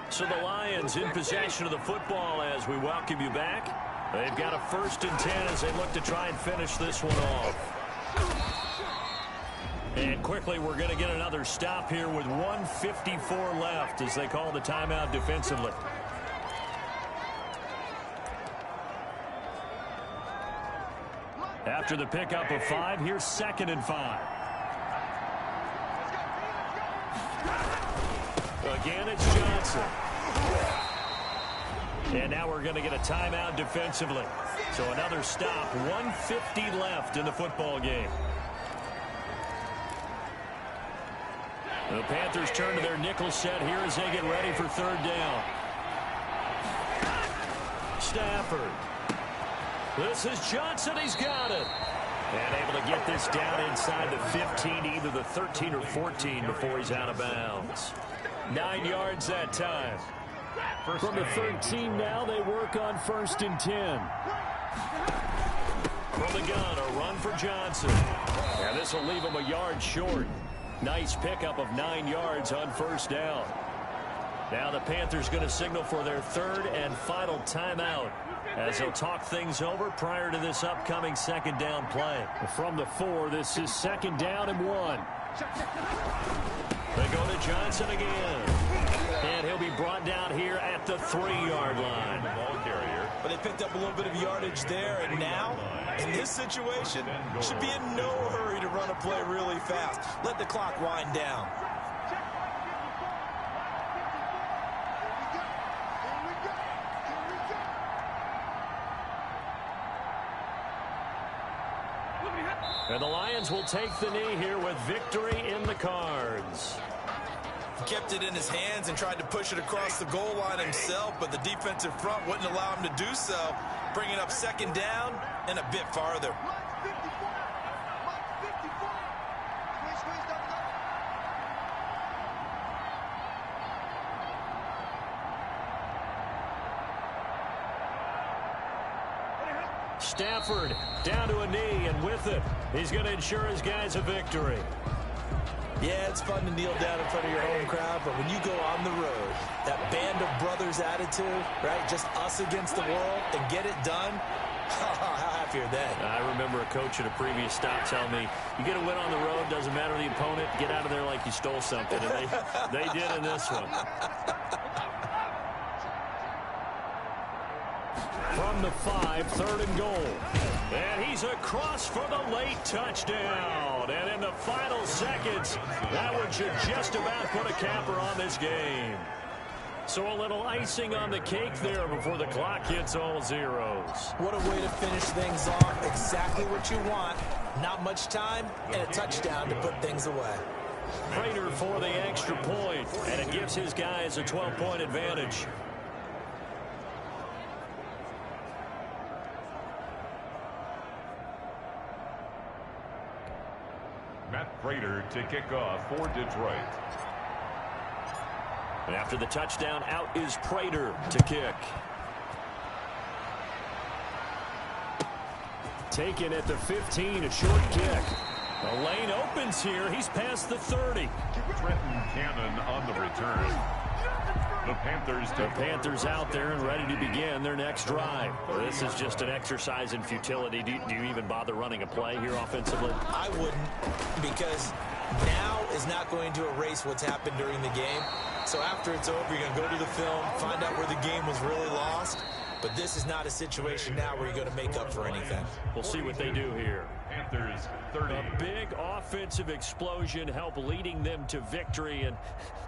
So the Lions in possession of the football as we welcome you back. They've got a 1st and 10 as they look to try and finish this one off. And quickly, we're going to get another stop here with 1:54 left as they call the timeout defensively. After the pickup of 5, here's 2nd and 5. Again, it's Johnson. And now we're going to get a timeout defensively. So another stop, 1:50 left in the football game. The Panthers turn to their nickel set here as they get ready for 3rd down. Stafford. This is Johnson. He's got it. And able to get this down inside the 15, either the 13 or 14 before he's out of bounds. 9 yards that time. From the 13 now, they work on 1st and 10. From the gun, a run for Johnson. And this will leave him a yard short. Nice pickup of 9 yards on 1st down. Now the Panthers going to signal for their 3rd and final timeout as they'll talk things over prior to this upcoming 2nd down play. From the 4, this is 2nd down and 1. They go to Johnson again. And he'll be brought down here at the 3-yard line. But they picked up a little bit of yardage there, and now, in this situation, should be in no hurry to run a play really fast. Let the clock wind down. And the Lions will take the knee here with victory in the cards. He kept it in his hands and tried to push it across the goal line himself, but the defensive front wouldn't allow him to do so, bringing up 2nd down and a bit farther. Stafford down to a knee, and with it, he's going to ensure his guys a victory. Yeah, it's fun to kneel down in front of your home crowd, but when you go on the road, that band of brothers attitude, right, just us against the world, and get it done, how happy are they? I remember a coach at a previous stop telling me, you get a win on the road, doesn't matter the opponent, get out of there like you stole something. And they did in this one. From the 5, 3rd and goal. And he's across for the late touchdown. And in the final seconds, that one should just about put a capper on this game. So a little icing on the cake there before the clock hits all zeros. What a way to finish things off. Exactly what you want. Not much time and a touchdown to put things away. Prater for the extra point, and it gives his guys a 12-point advantage. Matt Prater to kick off for Detroit. And after the touchdown, out is Prater to kick. Taken at the 15, a short kick. The lane opens here. He's past the 30. Trenton Cannon on the return. The Panthers out there and ready to begin their next drive. This is just an exercise in futility. Do you even bother running a play here offensively? I wouldn't, because now is not going to erase what's happened during the game. So after it's over, you're going to go to the film, find out where the game was really lost. But this is not a situation now where you're going to make up for anything. We'll see what they do here. Panthers 30. A big offensive explosion help leading them to victory. And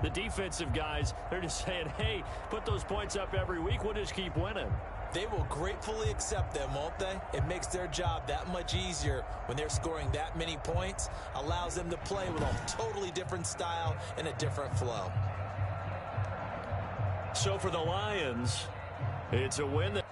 the defensive guys, they're just saying, hey, put those points up every week. We'll just keep winning. They will gratefully accept them, won't they? It makes their job that much easier when they're scoring that many points. Allows them to play with a totally different style and a different flow. So for the Lions, it's a win that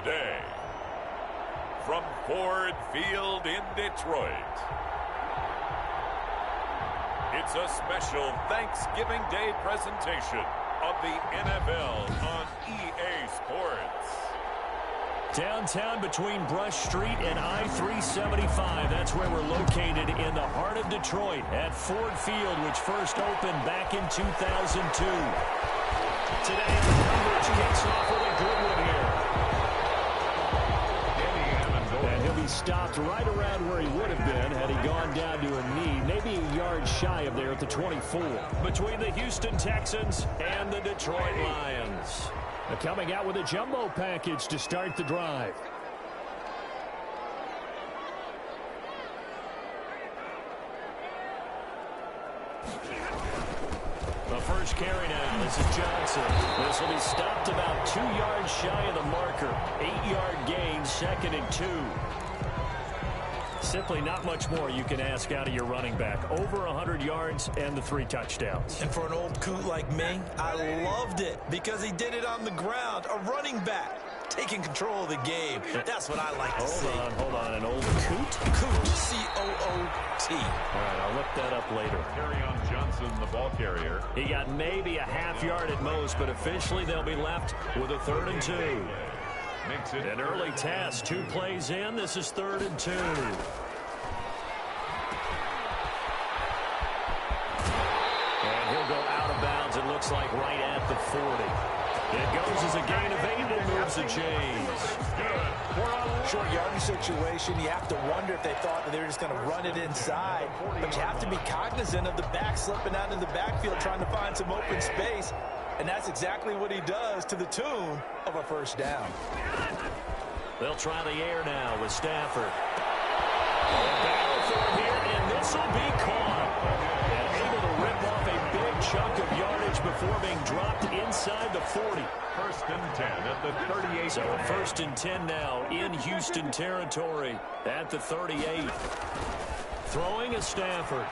day, from Ford Field in Detroit, it's a special Thanksgiving Day presentation of the NFL on EA Sports. Downtown between Brush Street and I-375. That's where we're located in the heart of Detroit at Ford Field, which first opened back in 2002. Today, the coverage kicks off with a good one here. And he'll be stopped right around where he would have been had he gone down to a knee, maybe a yard shy of there at the 24. Between the Houston Texans and the Detroit Lions. They're coming out with a jumbo package to start the drive. The first carry now. This is Johnson. This will be stopped about 2 yards shy of the marker. 8-yard gain, 2nd and 2. Simply not much more you can ask out of your running back. Over 100 yards and the 3 touchdowns. And for an old coot like me, I loved it because he did it on the ground. A running back taking control of the game. That's what I like to see. Hold on. An old coot? Coot, C-O-O-T. All right, I'll look that up later. Carry on Johnson, the ball carrier. He got maybe a half yard at most, but officially they'll be left with a 3rd and 2. Makes it an early task. 2 plays in. This is 3rd and 2. And he'll go out of bounds, it looks like, right at the 40. It goes as a gain of 8 and moves the chains. Short yardage situation, you have to wonder if they thought that they were just going to run it inside. But you have to be cognizant of the back slipping out in the backfield trying to find some open space. And that's exactly what he does to the tune of a 1st down. They'll try the air now with Stafford. Battle for it here, and this will be caught. And able to rip off a big chunk of yardage before being dropped inside the 40. 1st and 10 at the 38. So 1st and 10 now in Houston territory at the 38. Throwing is Stafford.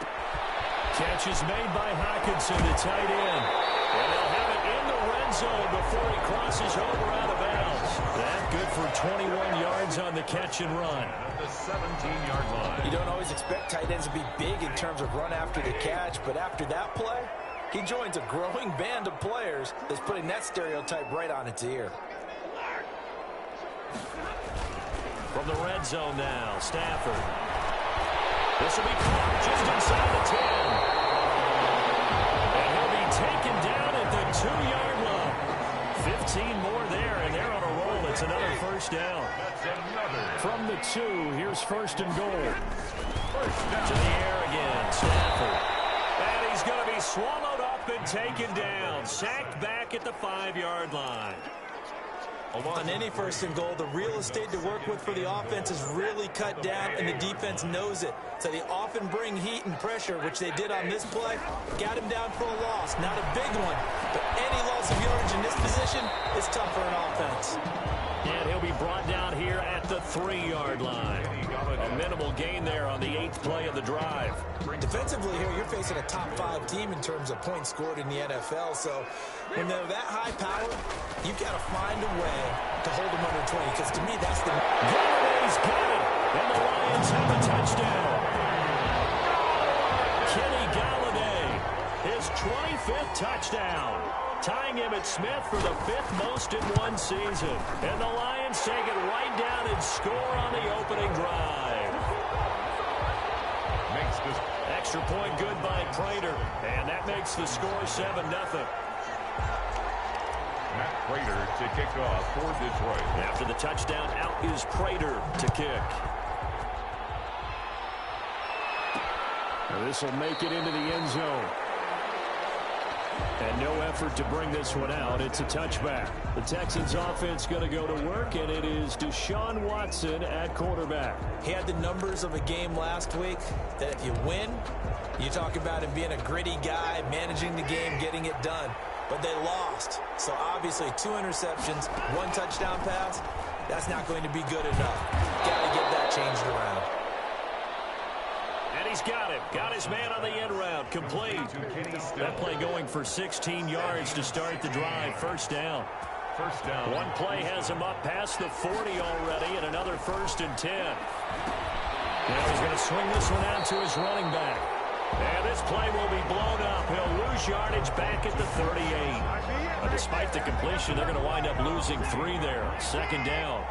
Catch is made by Hockenson, the tight end. And they'll have it in the red zone before he crosses over out of bounds. That good for 21 yards on the catch and run. At the 17-yard line. You don't always expect tight ends to be big in terms of run after the catch, but after that play, he joins a growing band of players that's putting that stereotype right on its ear. From the red zone now, Stafford. This will be caught just inside the 10. And he'll be taken down at the 2-yard line. 15 more there, and they're on a roll. It's another 1st down. From the 2, here's 1st and goal. To the air again, Stafford. And he's going to be swallowed up and taken down. Sacked back at the 5-yard line. On any 1st and goal, the real estate to work with for the offense is really cut down, and the defense knows it. So they often bring heat and pressure, which they did on this play. Got him down for a loss. Not a big one, but any loss of yardage in this position is tough for an offense. And he'll be brought down here at the 3-yard line. A minimal gain there on the 8th play of the drive. Defensively here, you're facing a top 5 team in terms of points scored in the NFL. So when they're that high powered, you've got to find a way to hold them under 20. Because to me, that's the... Galladay's got it. And the Lions have a touchdown. Kenny Galladay, his 25th touchdown. Tying him at Smith for the 5th most in one season. And the Lions take it right down and score on the opening drive. Makes this extra point good by Prater. And that makes the score 7-0. Matt Prater to kick off for Detroit. After the touchdown, out is Prater to kick. Now this will make it into the end zone. And no effort to bring this one out. It's a touchback. The Texans offense going to go to work, and it is Deshaun Watson at quarterback. He had the numbers of a game last week that if you win, you talk about him being a gritty guy, managing the game, getting it done. But they lost. So obviously 2 interceptions, 1 touchdown pass, that's not going to be good enough. Got to get that changed around. And he's got it. Got his man on the end route. Complete. That play going for 16 yards to start the drive. 1st down. First down. One play has him up past the 40 already, and another 1st and 10. Now he's going to swing this one out to his running back. And this play will be blown up. He'll lose yardage back at the 38. But despite the completion, they're going to wind up losing 3 there. 2nd down.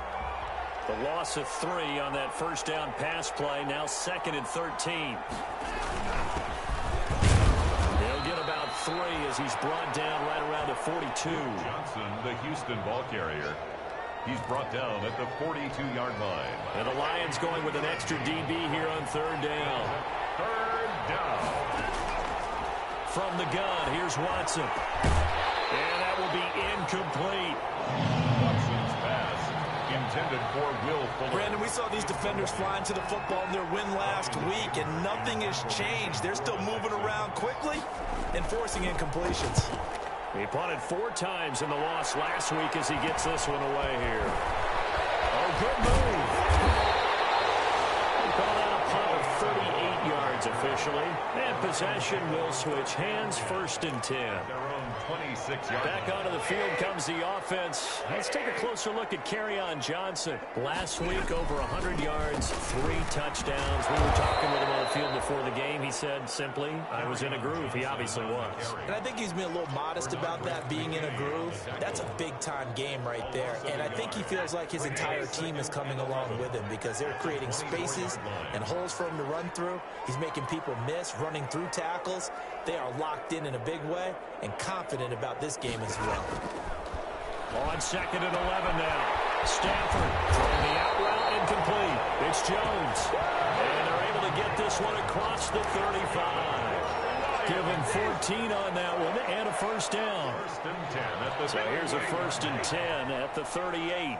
The loss of 3 on that first down pass play. Now 2nd and 13. He'll get about 3 as he's brought down right around the 42. Johnson, the Houston ball carrier. He's brought down at the 42-yard line. And the Lions going with an extra DB here on 3rd down. 3rd down. From the gun, here's Watson. And that will be incomplete. Watson's pass intended for Will Fuller. Brandon, we saw these defenders flying to the football in their win last week, and nothing has changed. They're still moving around quickly and forcing incompletions. He punted 4 times in the loss last week as he gets this one away here. Oh, good move. Call that a punt of 38 yards officially. And possession will switch hands. 1st and 10. Their own 26-yard. Back onto the field comes the offense. Let's take a closer look at Kerryon Johnson. Last week, over 100 yards, 3 touchdowns. We were talking with him on the field before the game. He said simply, I was in a groove. He obviously was. And I think he's been a little modest about that, being in a groove. That's a big-time game right there. And I think he feels like his entire team is coming along with him because they're creating spaces and holes for him to run through. He's making people miss, running through tackles. They are locked in a big way and confident about this game as well. On 2nd and 11 now. Stafford throwing the out route incomplete. It's Jones. And they're able to get this one across the 35. Give him 14 on that one and a 1st down. 1st and 10 at the So here's a 1st and 10 at the 38.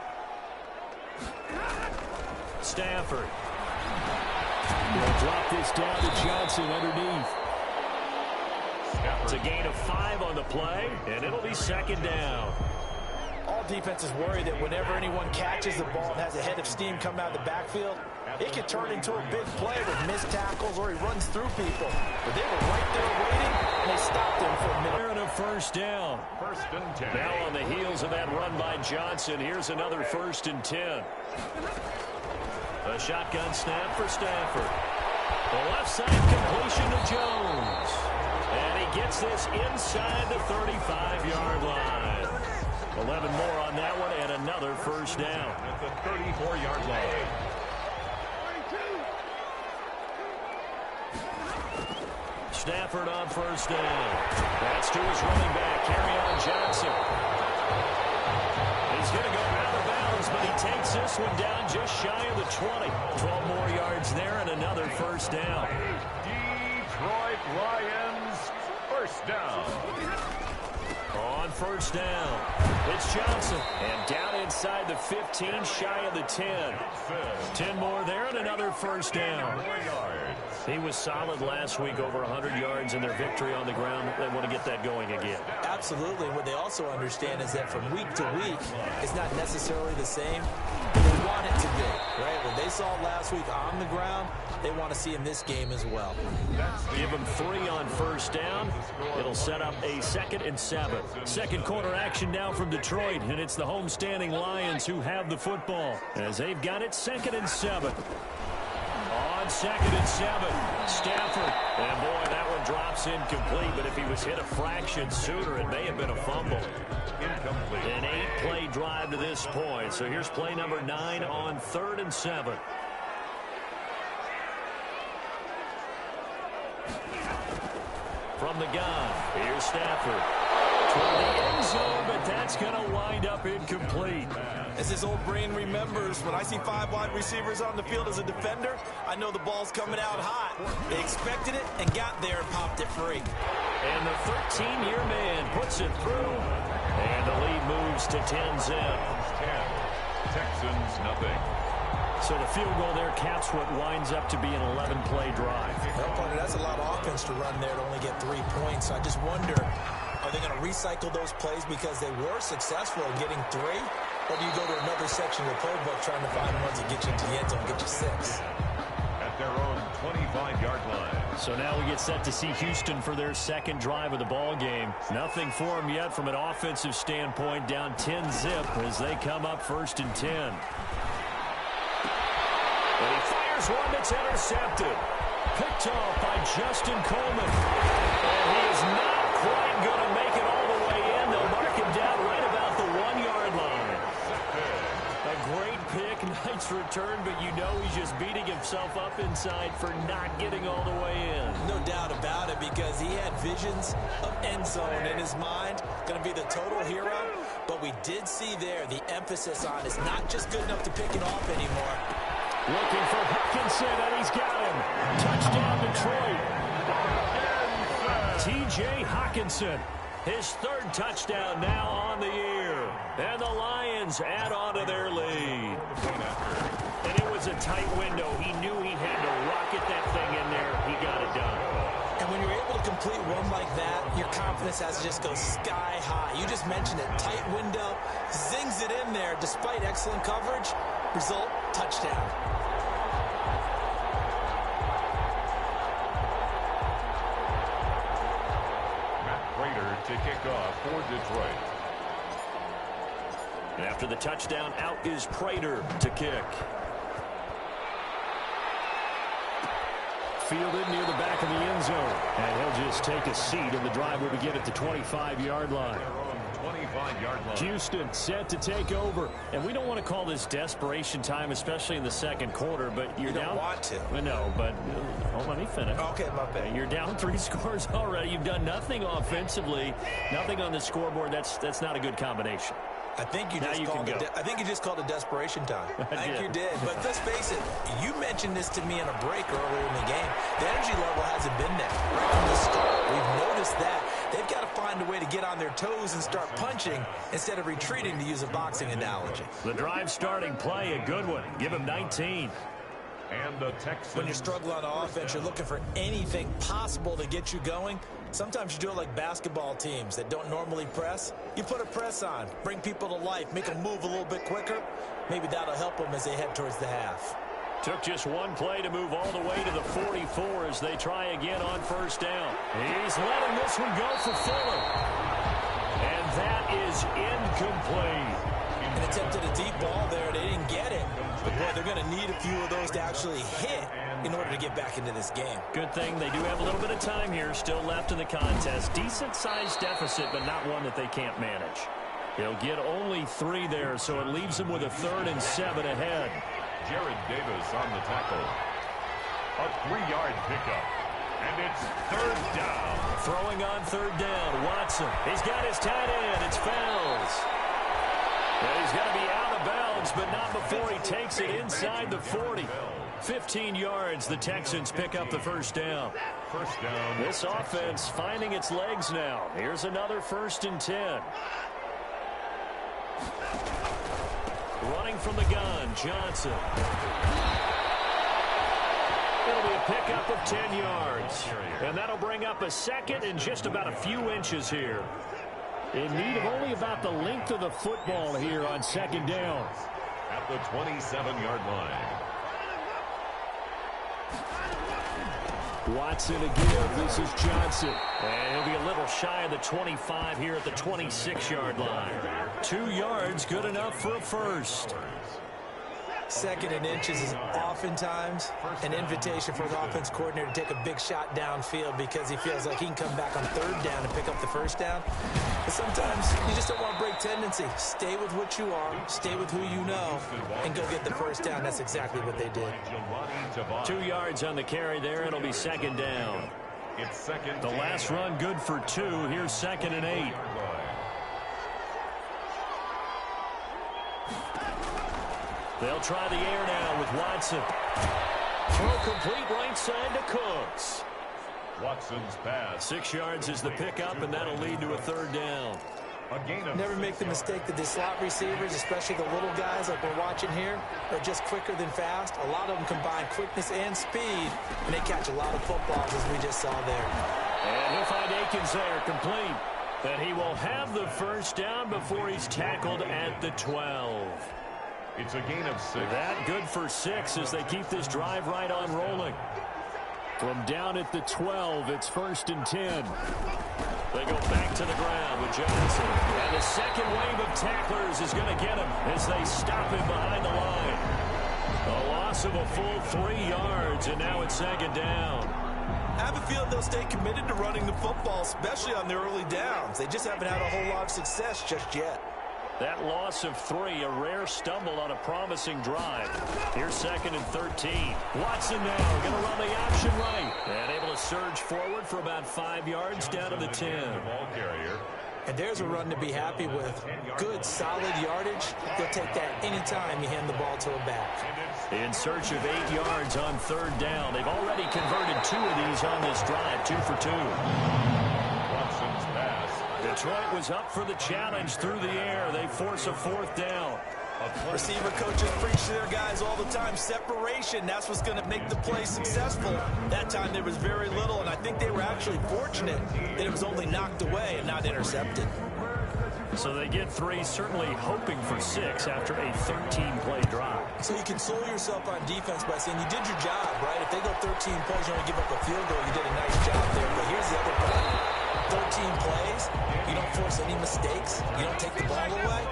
Stafford. They'll drop this down to Johnson underneath. It's a gain of 5 on the play, and it'll be 2nd down. All defenses worry that whenever anyone catches the ball and has a head of steam come out of the backfield, it can turn into a big play with missed tackles or he runs through people. But they were right there waiting, and they stopped him for a minute. And a 1st down. 1st and 10. Now on the heels of that run by Johnson, here's another 1st and 10. A shotgun snap for Stafford. The left side completion to Jones. And he gets this inside the 35-yard line. 11 more on that one and another 1st down. At the 34-yard line. Stafford on 1st down. That's to his running back, Kerryon Johnson. He's going to go out of bounds, but he takes this one down just shy of the 20. 12 more yards there and another 1st down. Detroit Lions, 1st down. On 1st down, it's Johnson. And down inside the 15, shy of the 10. 10 more there and another 1st down. 4 yards. He was solid last week, over 100 yards in their victory on the ground. They want to get that going again. Absolutely. What they also understand is that from week to week, it's not necessarily the same. They want it to be, right? What they saw last week on the ground, they want to see in this game as well. Give them 3 on 1st down. It'll set up a 2nd and 7. Second quarter action now from Detroit, and it's the homestanding Lions who have the football as they've got it 2nd and 7. On 2nd and 7, Stafford. And boy, that one drops incomplete, but if he was hit a fraction sooner, it may have been a fumble. Incomplete. An 8-play drive to this point. So here's play number 9 on 3rd and 7. From the gun, here's Stafford. Toward the end zone, but that's going to wind up incomplete. As his old brain remembers, when I see 5 wide receivers on the field as a defender, I know the ball's coming out hot. They expected it and got there and popped it free. And the 13-year man puts it through. And the lead moves to 10-zip. 10. Texans, nothing. So the field goal there caps what winds up to be an 11-play drive. Well, partner, that's a lot of offense to run there to only get 3 points. So I just wonder, are they going to recycle those plays because they were successful in getting 3? Or do you go to another section of the playbook trying to find ones that get you into the end zone, get you 6? At their own 25-yard line. So now we get set to see Houston for their second drive of the ball game. Nothing for them yet from an offensive standpoint, down 10-zip as they come up 1st and 10. And he fires one that's intercepted. Picked off by Justin Coleman. And he is not quite going to make it all the way in. They'll mark him down right about the 1-yard line. A great pick, nice return, but you know he's just beating himself up inside for not getting all the way in. No doubt about it, because he had visions of end zone in his mind. Going to be the total hero. But we did see there the emphasis on is not just good enough to pick it off anymore. Looking for Hockenson, and he's got him. Touchdown, Detroit. T.J. Hockenson, his 3rd touchdown now on the year. And the Lions add on to their lead. And it was a tight window. He knew he had to rocket that thing in there. He got it done. And when you're able to complete one like that, your confidence has to just go sky high. You just mentioned it. Tight window, zings it in there despite excellent coverage. Result, touchdown. To kick off for Detroit. After the touchdown, out is Prater to kick. Fielded near the back of the end zone. And he'll just take a seat, and the drive will begin at the 25-yard line. 25-yard line. Houston set to take over. And we don't want to call this desperation time, especially in the second quarter, but you're down. You don't want to. No, but let me finish. Okay, my bad. You're down 3 scores already. You've done nothing offensively, nothing on the scoreboard. That's not a good combination. I think you just called it desperation time. I think you did. But let's face it, you mentioned this to me in a break earlier in the game. The energy level hasn't been there right from the start. We've noticed that. They've got to find a way to get on their toes and start punching instead of retreating, to use a boxing analogy. The drive starting play, a good one. Give him 19. And the Texans. When you struggle on offense, you're looking for anything possible to get you going. Sometimes you do it like basketball teams that don't normally press. You put a press on, bring people to life, make them move a little bit quicker. Maybe that'll help them as they head towards the half. Took just one play to move all the way to the 44 as they try again on 1st down. He's letting this one go for Fuller. And that is incomplete. An attempt at a deep ball there. They didn't get it. But, boy, they're going to need a few of those to actually hit in order to get back into this game. Good thing they do have a little bit of time here still left in the contest. Decent-sized deficit, but not one that they can't manage. They'll get only 3 there, so it leaves them with a 3rd and 7 ahead. Jared Davis on the tackle. A 3-yard pickup. And it's 3rd down. Throwing on 3rd down, Watson. He's got his tight end. It's Fells. And he's going to be out of bounds, but not before he takes it inside the 40. 15 yards, the Texans pick up the 1st down. 1st down. This offense finding its legs now. Here's another 1st and 10. Running from the gun, Johnson. It'll be a pickup of 10 yards. And that'll bring up a 2nd and just about a few inches here. In need of only about the length of the football here on 2nd down. At the 27-yard line. Watson again. This is Johnson. And he'll be a little shy of the 25 here at the 26-yard line. 2 yards, good enough for a 1st. 2nd and inches is oftentimes an invitation for the offense coordinator to take a big shot downfield because he feels like he can come back on 3rd down and pick up the 1st down. But sometimes you just don't want to break tendency. Stay with what you are, stay with who you know, and go get the 1st down. That's exactly what they did. 2 yards on the carry there. It'll be 2nd down. It's 2nd. The last run good for 2. Here's 2nd and 8. They'll try the air now with Watson. Throw complete right side to Cooks. Watson's pass. 6 yards is the pickup, and that'll lead to a 3rd down. A gain of Never make the mistake that the slot receivers, especially the little guys like we're watching here, are just quicker than fast. A lot of them combine quickness and speed, and they catch a lot of footballs, as we just saw there. And he'll find Akins there, complete. And he will have the 1st down before he's tackled at the 12. It's a gain of 6. That good for 6 as they keep this drive right on rolling. From down at the 12, it's 1st and 10. They go back to the ground with Johnson. And the second wave of tacklers is going to get him as they stop him behind the line. A loss of a full 3 yards, and now it's 2nd down. I have a feeling they'll stay committed to running the football, especially on their early downs. They just haven't had a whole lot of success just yet. That loss of 3, a rare stumble on a promising drive. Here's 2nd and 13. Watson now going to run the option right. And able to surge forward for about 5 yards down to the 10. And there's a run to be happy with. Good, solid yardage. They'll take that anytime you hand the ball to a back. In search of 8 yards on 3rd down. They've already converted 2 of these on this drive, 2 for 2. Watson's pass. Detroit was up for the challenge through the air. They force a 4th down. Receiver coaches preach to their guys all the time. Separation, that's what's going to make the play successful. That time there was very little, and I think they were actually fortunate that it was only knocked away and not intercepted. So they get 3, certainly hoping for 6 after a 13-play drive. So you console yourself on defense by saying you did your job, right? If they go 13 plays, you only give up a field goal, you did a nice job there. But here's the other part. 13 plays, you don't force any mistakes, you don't take the ball away.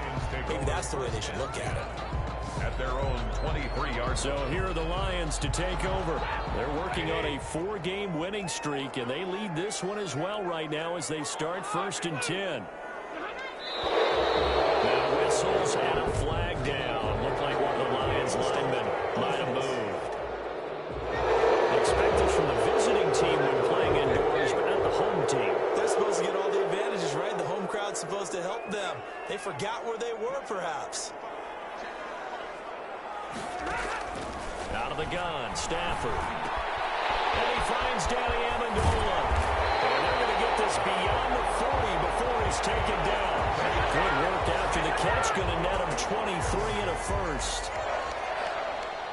Maybe that's the way they should look at it. At their own 23-yard. So here are the Lions to take over. They're working on a 4-game winning streak, and they lead this one as well right now as they start 1st and 10. Now whistles and a flag down. Looked like one of the Lions linemen might have moved. Expected from the visiting team when playing indoors, but not the home team. They're supposed to get all the advantages, right? The home crowd's supposed to help them. They forgot where they were, perhaps. Out of the gun, Stafford. And he finds Danny Amendola. And they're going to get this beyond the 40 before he's taken down. Good work after the catch. Going to net him 23 and a 1st.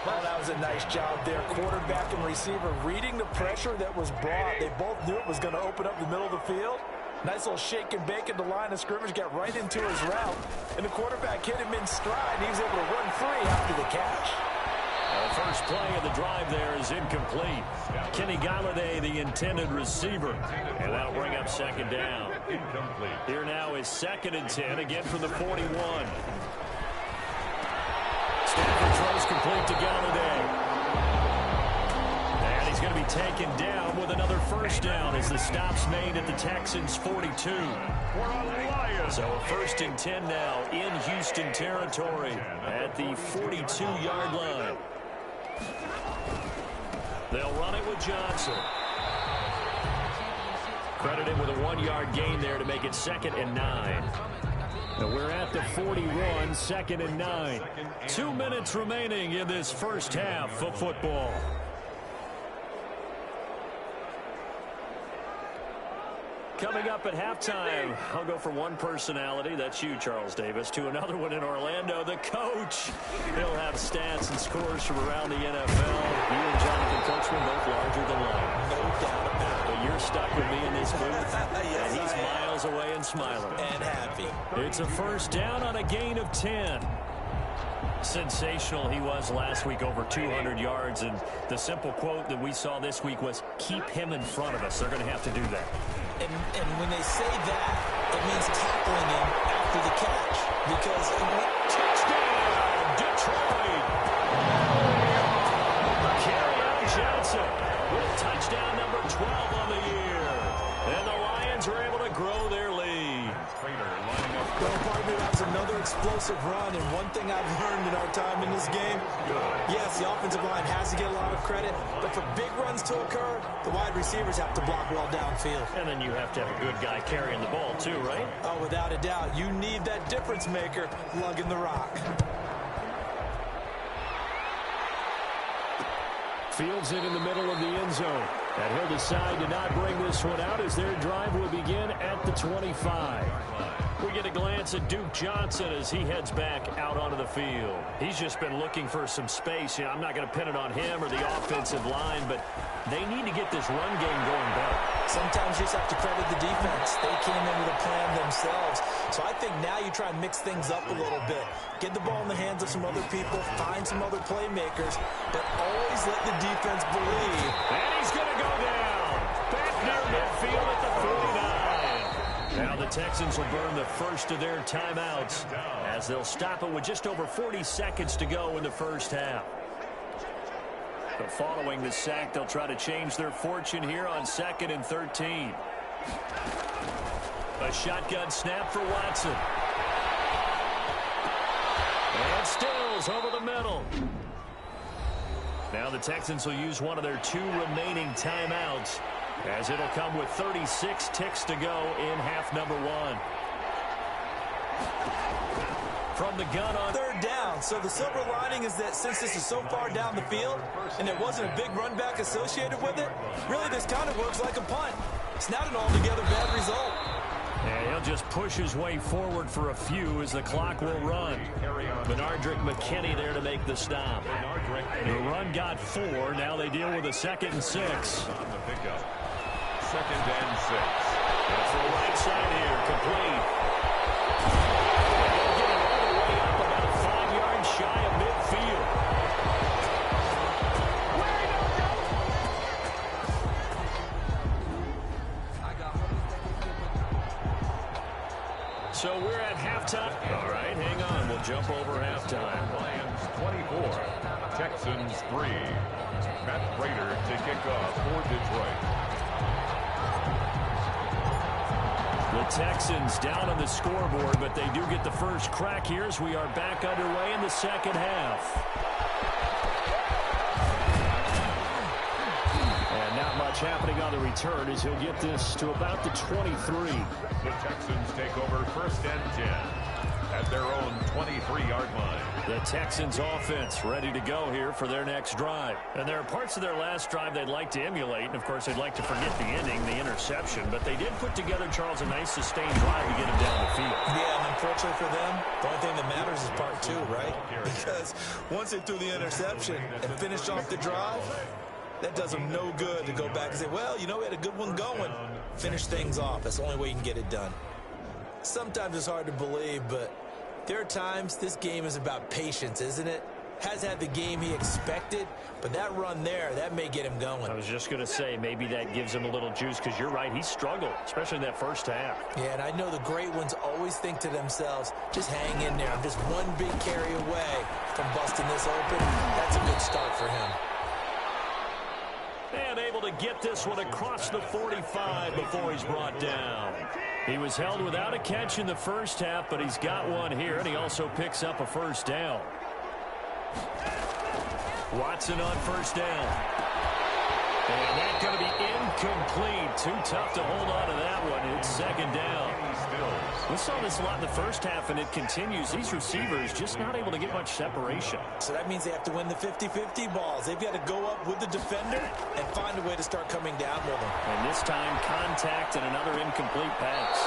Oh, that was a nice job there. Quarterback and receiver reading the pressure that was brought. They both knew it was going to open up the middle of the field. Nice little shake and bake at the line of scrimmage, got right into his route. And the quarterback hit him in stride. He was able to run free after the catch. The first play of the drive there is incomplete. Kenny Galladay, the intended receiver. And that'll bring up 2nd down. Incomplete. Here now is 2nd and 10, again from the 41. Stafford throws complete to Galladay. And he's going to be taken down with another 1st down as the stop's made at the Texans' 42. So a 1st and 10 now in Houston territory at the 42-yard line. They'll run it with Johnson. Credited with a 1-yard gain there to make it 2nd and 9. And we're at the 41, 2nd and 9. 2 minutes remaining in this first half of football. Coming up at halftime, I'll go from one personality, that's you, Charles Davis, to another one in Orlando, the coach. He'll have stats and scores from around the NFL. You and Jonathan Coachman both larger than life. No doubt about it. But you're stuck with me in this booth, Yes, and he's I am. miles away and smiling. And happy. It's a 1st down on a gain of 10. Sensational he was last week, over 200 yards. And the simple quote that we saw this week was, keep him in front of us. They're going to have to do that. And when they say that, it means tackling him after the catch. Because Touchdown, Detroit! Kerryon Johnson with touchdown number 12 on the year. And the Lions are able to grow their lead. Well, partner, that was another explosive run, and one thing I've learned in our time in this game, yes, the offensive line has to get a lot of credit, but for big runs to occur, the wide receivers have to block well downfield. And then you have to have a good guy carrying the ball too, right? Oh, without a doubt, you need that difference maker lugging the rock. Fields it in the middle of the end zone. And he'll decide to not bring this one out as their drive will begin at the 25. We get a glance at Duke Johnson as he heads back out onto the field. He's just been looking for some space. You know, I'm not going to pin it on him or the offensive line, but they need to get this run game going better. Sometimes you just have to credit the defense. They came in with a plan themselves. So I think now you try and mix things up a little bit. Get the ball in the hands of some other people, find some other playmakers, but always let the defense believe. And he's going to go down. Back near midfield at the 49. Now the Texans will burn the first of their timeouts as they'll stop it with just over 40 seconds to go in the first half. But following the sack, they'll try to change their fortune here on 2nd and 13. A shotgun snap for Watson. And Stills over the middle. Now the Texans will use one of their 2 remaining timeouts, as it'll come with 36 ticks to go in half number 1. From the gun on 3rd down. So the silver lining is that since this is so far down the field and there wasn't a big run back associated with it, really this kind of works like a punt. It's not an altogether bad result. And he'll just push his way forward for a few as the clock will run. Benardrick McKinney there to make the stop. The run got 4. Now they deal with a 2nd and 6. On the pickup. 2nd and 6. That's the right side here, complete. They'll get it all the way up about 5 yards shy of midfield. So we're at halftime. All right, hang on. We'll jump over halftime. Lions 24, Texans 3. Matt Prater to kick off for Detroit. The Texans down on the scoreboard, but they do get the first crack here as we are back underway in the second half. And not much happening on the return as he'll get this to about the 23. The Texans take over 1st and 10 at their own 23-yard line. The Texans offense ready to go here for their next drive. And there are parts of their last drive they'd like to emulate. And, of course, they'd like to forget the ending, the interception. But they did put together, Charles, a nice sustained drive to get him down the field. Yeah, and unfortunately for them, the only thing that matters is part 2, right? Because once they threw the interception and finished off the drive, that does them no good to go back and say, well, you know, we had a good one going. Finish things off. That's the only way you can get it done. Sometimes it's hard to believe, but there are times this game is about patience, isn't it? Has had the game he expected, but that run there, that may get him going. I was just going to say, maybe that gives him a little juice, because you're right, he struggled, especially in that first half. Yeah, and I know the great ones always think to themselves, just hang in there. I'm just one big carry away from busting this open. That's a good start for him. And able to get this one across the 45 before he's brought down. He was held without a catch in the first half, but he's got one here, and he also picks up a first down. Watson on first down. And that's going to be incomplete. Too tough to hold on to that one. It's 2nd down. We saw this a lot in the first half, and it continues. These receivers just not able to get much separation. So that means they have to win the 50-50 balls. They've got to go up with the defender and find a way to start coming down with them. And this time, contact and another incomplete pass.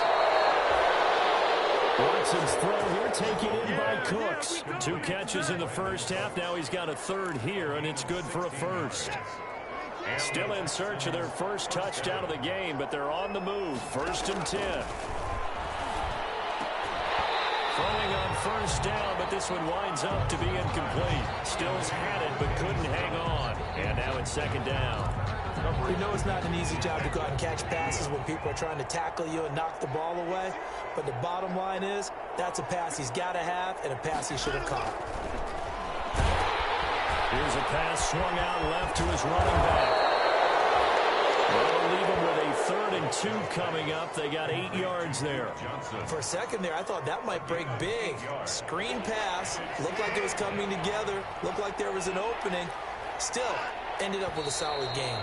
Watson's throw here taken in by Cooks. 2 catches in the first half. Now he's got a 3rd here, and it's good for a first. Still in search of their first touchdown of the game, but they're on the move. 1st and 10. Throwing on first down, but this one winds up to be incomplete. Stills had it, but couldn't hang on. And now it's 2nd down. We know it's not an easy job to go out and catch passes when people are trying to tackle you and knock the ball away. But the bottom line is, that's a pass he's got to have and a pass he should have caught. Here's a pass swung out left to his running back. They'll leave him with a 3rd and 2 coming up. They got 8 yards there. For a second there, I thought that might break big. Screen pass. Looked like it was coming together. Looked like there was an opening. Still, ended up with a solid game.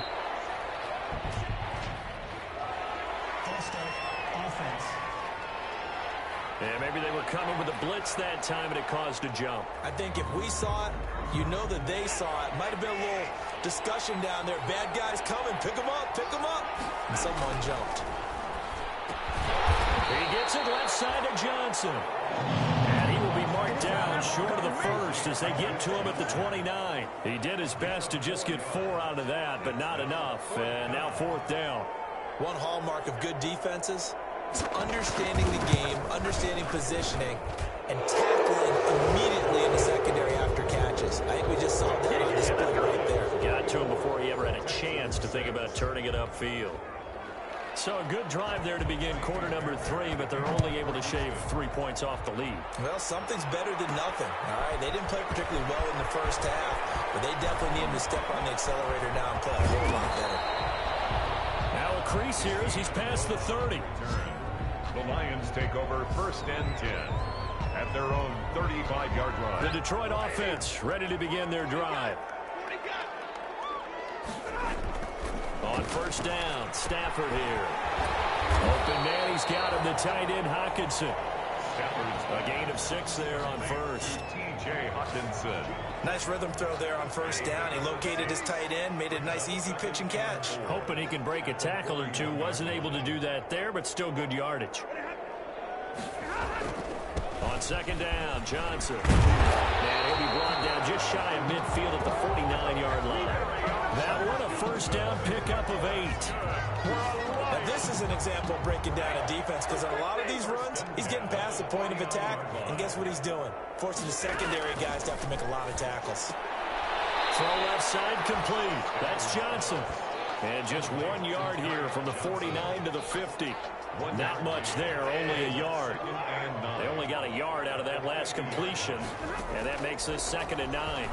Offense. Yeah, maybe they were coming with a blitz that time, and it caused a jump. I think if we saw it, you know that they saw it. Might have been a little discussion down there. Bad guys coming. Pick them up. Pick them up. And someone jumped. He gets it left side to Johnson. And he will be marked down short of the first as they get to him at the 29. He did his best to just get 4 out of that, but not enough. And now 4th down. One hallmark of good defenses, It's understanding the game, understanding positioning, and tackling immediately in the secondary after catches. I think we just saw that on display right there. Got to him before he ever had a chance to think about turning it upfield. So a good drive there to begin quarter number 3, but they're only able to shave 3 points off the lead. Well, something's better than nothing. All right, they didn't play particularly well in the first half, but they definitely needed to step on the accelerator now and play a whole lot better. Now a crease here as he's past the 30. The Lions take over 1st and 10 at their own 35-yard line. The Detroit offense ready to begin their drive. On 1st down, Stafford here. Open man, he's got him, the tight end, Hockenson. A gain of 6 there on 1st. T.J. Hockenson. Nice rhythm throw there on 1st down. He located his tight end, made it a nice, easy pitch and catch. Hoping he can break a tackle or two. Wasn't able to do that there, but still good yardage. On 2nd down, Johnson. And he'll be brought down just shy of midfield at the 49-yard line. That one, a 1st down pickup of 8. Now, this is an example of breaking down a defense, because on a lot of these runs, he's getting past the point of attack, and guess what he's doing? Forcing the secondary guys to have to make a lot of tackles. Throw left side complete. That's Johnson. And just 1 yard here from the 49 to the 50. Not much there, only a yard. They only got a yard out of that last completion, and that makes this 2nd and 9.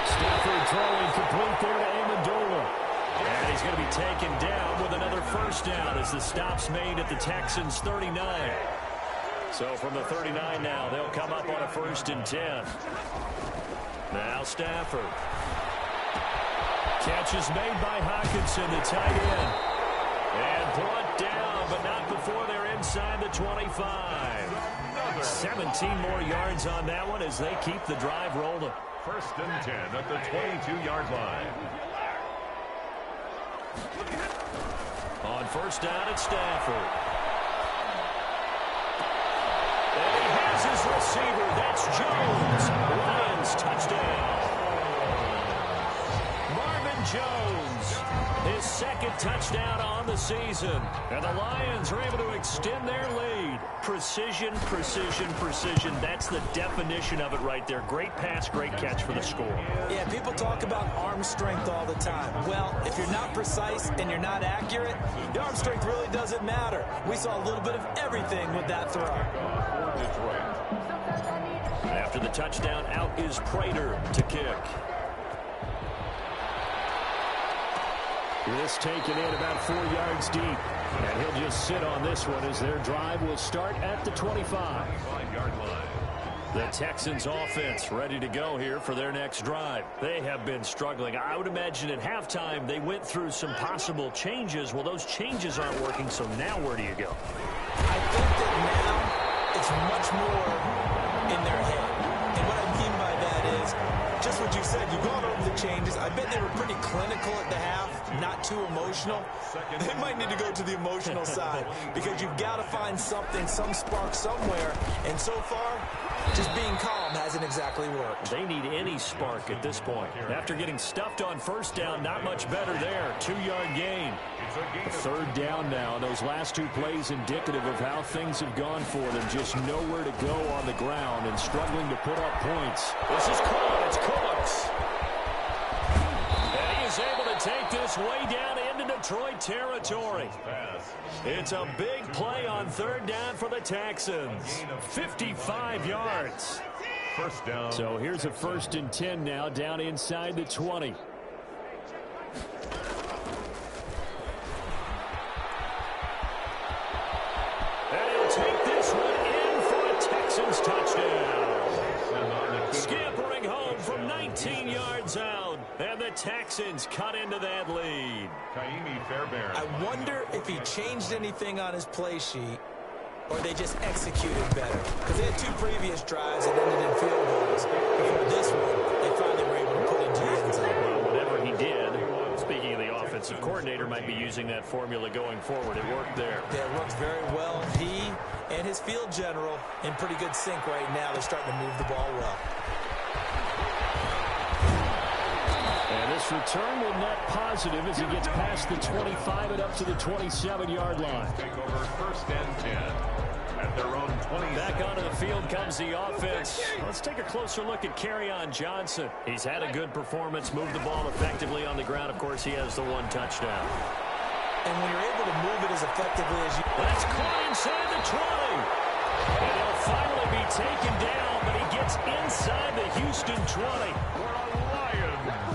Stafford throwing complete there to Amendola. And he's going to be taken down with another 1st down as the stop's made at the Texans' 39. So from the 39 now, they'll come up on a 1st and 10. Now Stafford. Catch is made by Hockenson, the tight end. And brought down, but not before they're inside the 25. 17 more yards on that one as they keep the drive rolling. 1st and 10 at the 22-yard line. On 1st down, it's Stafford. And he has his receiver. That's Jones. Lions touchdown. Marvin Jones, his 2nd touchdown on the season. And the Lions are able to extend their lead. Precision, precision, precision. That's the definition of it right there. Great pass, great catch for the score. Yeah, people talk about arm strength all the time. Well, if you're not precise and you're not accurate, your arm strength really doesn't matter. We saw a little bit of everything with that throw. After the touchdown, out is Prater to kick. This taken in about 4 yards deep. And he'll just sit on this one as their drive will start at the 25. The Texans offense ready to go here for their next drive. They have been struggling. I would imagine at halftime they went through some possible changes. Well, those changes aren't working, so now where do you go? I think that now it's much more in their head. And what I mean by that is just what you said. You've gone over the changes. I bet they were pretty clinical at the half, not too emotional. They might need to go to the emotional side because you've got to find something, some spark somewhere. And so far, just being calm hasn't exactly worked. They need any spark at this point. After getting stuffed on 1st down, not much better there. 2-yard gain. 3rd down now. Those last 2 plays indicative of how things have gone for them. Just nowhere to go on the ground and struggling to put up points. This is caught. It's Cooks. And he is able to take this way down into Detroit territory. It's a big play on 3rd down for the Texans. 55 yards. 1st down. So here's a 1st and 10 now down inside the 20. And he'll take this one in for a Texans touchdown. Scampering home from 19 yards out. And the Texans cut into that lead. I wonder if he changed anything on his play sheet or they just executed better. Because they had 2 previous drives that ended in field goals. Before this one, they finally were able to put into the end zone. Well, whatever he did, speaking of the offensive coordinator, might be using that formula going forward. It worked there. Yeah, it worked very well. He and his field general in pretty good sync right now. They're starting to move the ball well. And This return will net positive as he gets past the 25 and up to the 27-yard line. Take over 1st and 10 at their own 20. Back onto the field comes the offense. Let's take a closer look at Kerryon Johnson. He's had a good performance, moved the ball effectively on the ground. Of course, he has the 1 touchdown. And when you're able to move it as effectively as you... That's caught inside the 20. And he'll finally be taken down, but he gets inside the Houston 20.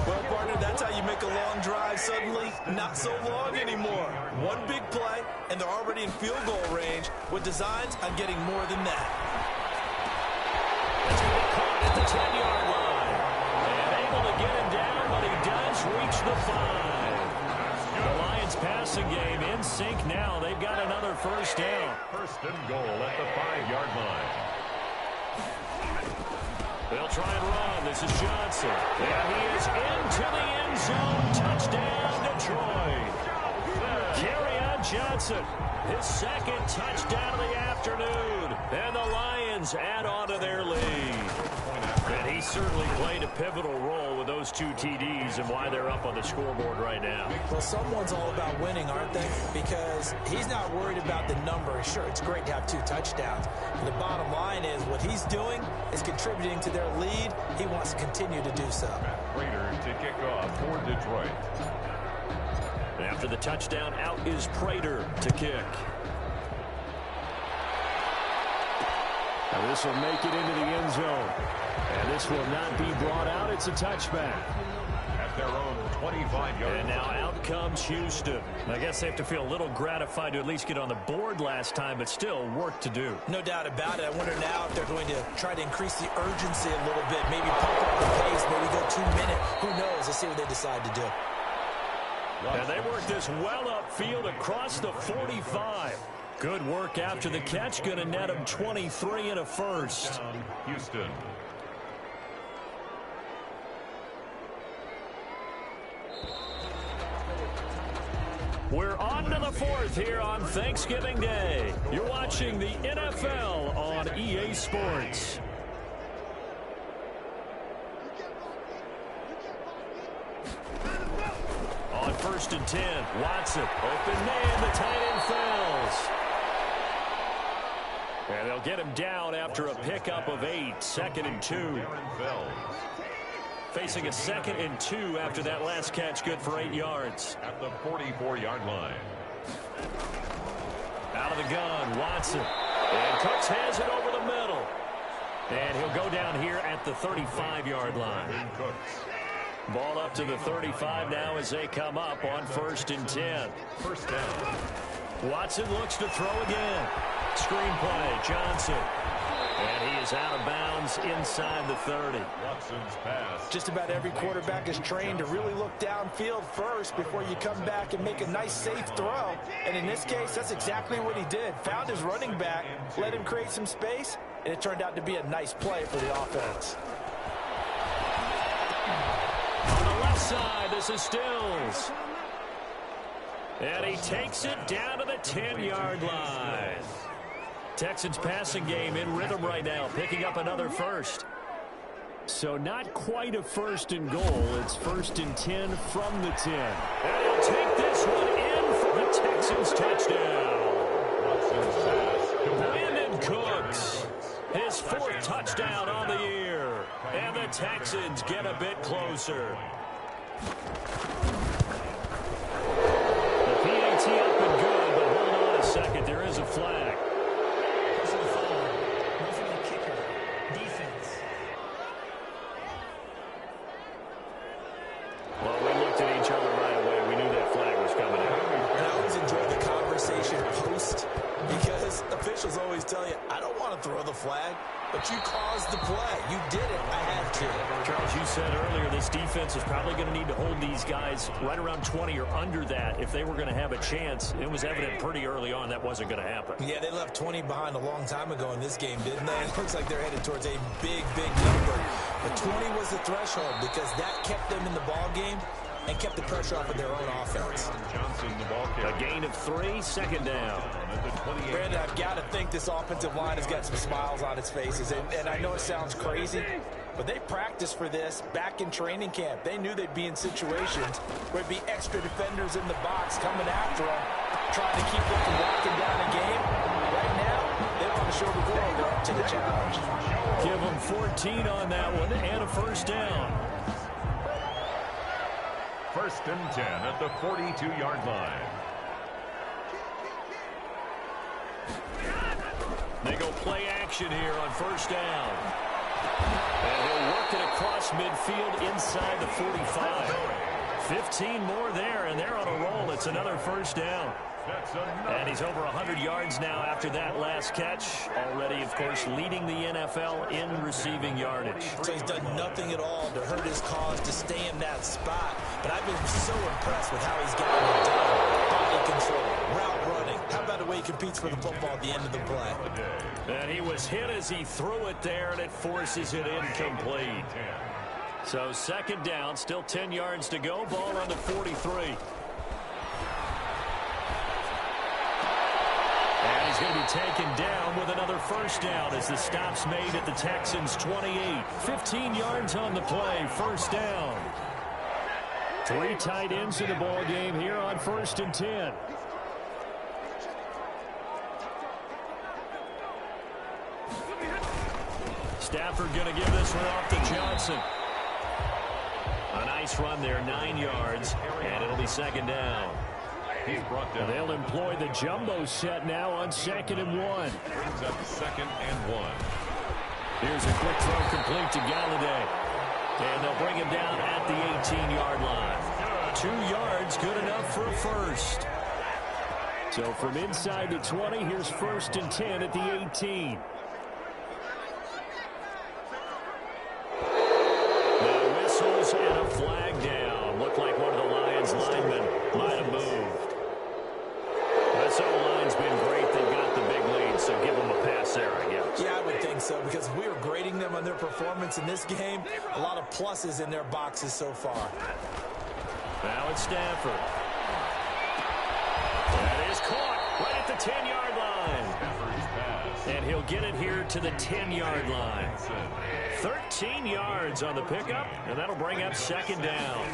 Well, partner, that's how you make a long drive suddenly not so long anymore. One big play, and they're already in field goal range with designs on getting more than that. That's going to be caught at the 10-yard line. And able to get him down, but he does reach the 5. The Lions passing game in sync now. They've got another first down. 1st and goal at the 5-yard line. They'll try and run. This is Johnson. And he is into the end zone. Touchdown, Detroit. Kerryon Johnson, his 2nd touchdown of the afternoon. And the Lions add on to their lead. And he certainly played a pivotal role with those 2 TDs and why they're up on the scoreboard right now. Well, someone's all about winning, aren't they? Because he's not worried about the number. Sure, it's great to have 2 touchdowns. But the bottom line is what he's doing is contributing to their lead. He wants to continue to do so. Prater to kick off for Detroit. After the touchdown, out is Prater to kick. Now this will make it into the end zone. And this will not be brought out. It's a touchback. At their own 25-yard. And now out comes Houston. I guess they have to feel a little gratified to at least get on the board last time, but still work to do. No doubt about it. I wonder now if they're going to try to increase the urgency a little bit. Maybe pump up the pace. Maybe go 2 minutes. Who knows? Let's see what they decide to do. And they work this well upfield across the 45. Good work after the catch. Going to net him 23 and a first. Houston. We're on to the 4th here on Thanksgiving Day. You're watching the NFL on EA Sports. On 1st and 10, Watson, open man, the tight end falls. And they'll get him down after a pickup of 8, 2nd and 2. Facing a 2nd and 2 after that last catch, good for 8 yards. At the 44-yard line. Out of the gun, Watson. And Cooks has it over the middle. And he'll go down here at the 35-yard line. Cooks. Ball up to the 35 now as they come up on 1st and 10. First down. Watson looks to throw again. Screen play, Johnson. And he is out of bounds inside the 30. Watson's pass. Just about every quarterback is trained to really look downfield first before you come back and make a nice, safe throw. And in this case, that's exactly what he did. Found his running back, let him create some space, and it turned out to be a nice play for the offense. On the left side, this is Stills. And he takes it down to the 10-yard line. Texans passing game in rhythm right now, picking up another first. So not quite a 1st and goal. It's 1st and 10 from the 10. And he'll take this one in for the Texans touchdown. Watson's pass. Brandon Cooks, his 4th touchdown on the year. And the Texans get a bit closer. The PAT up and good, but hold on a second. There is a flag. Well, we looked at each other right away. We knew that flag was coming out. And I always enjoy the conversation post because officials always tell you, I don't want to throw the flag, but you caused the play. You did it. I had to. Charles, you said earlier this defense is probably going to need to hold these guys right around 20 or under that if they were going to have a chance. It was evident pretty early on that wasn't going to happen. Yeah, they left 20 behind a long time ago in this game, didn't they? It looks like they're headed towards a big, big number. But 20 was the threshold because that kept them in the ball game and kept the pressure off of their own offense. Johnson, the ball carrier. A gain of 3, 2nd down. Brandon, I've got to think this offensive line has got some smiles on its faces. And I know it sounds crazy, but they practiced for this back in training camp. They knew they'd be in situations where it'd be extra defenders in the box coming after them, trying to keep them from locking down a game. Right now, they want to show the world they're up to the challenge. Give them 14 on that one and a first down. First and 10 at the 42-yard line. They go play action here on first down. And he'll work it across midfield inside the 45. 15 more there, and they're on a roll. It's another first down. And he's over 100 yards now after that last catch. Already, of course, leading the NFL in receiving yardage. So he's done nothing at all to hurt his cause to stay in that spot. But I've been so impressed with how he's gotten it done. Body control, route running. How about the way he competes for the football at the end of the play? And he was hit as he threw it there, and it forces it incomplete. So second down, still 10 yards to go. Ball on the 43. And he's going to be taken down with another first down as the stop's made at the Texans' 28. 15 yards on the play, first down. 3 tight ends in the ball game here on first and 10. Stafford going to give this one off to Johnson. A nice run there, 9 yards, and it'll be second down. He's brought down. They'll employ the jumbo set now on 2nd and 1. Brings up 2nd and 1. Here's a quick throw complete to Galladay. And they'll bring him down at the 18-yard line. 2 yards, good enough for a first. So from inside the 20, here's first and 10 at the 18. Now whistles and a flag down. Looked like one of the Lions linemen might have moved. This O-line's been great. They've got the big lead, so give them a pass there, I guess. Yeah, I would think so, because if we were grading them on their performance in this game, a lot of pluses in their boxes so far. Now it's Stafford. That is caught right at the 10-yard line. And he'll get it here to the 10-yard line. 13 yards on the pickup, and that'll bring up second down.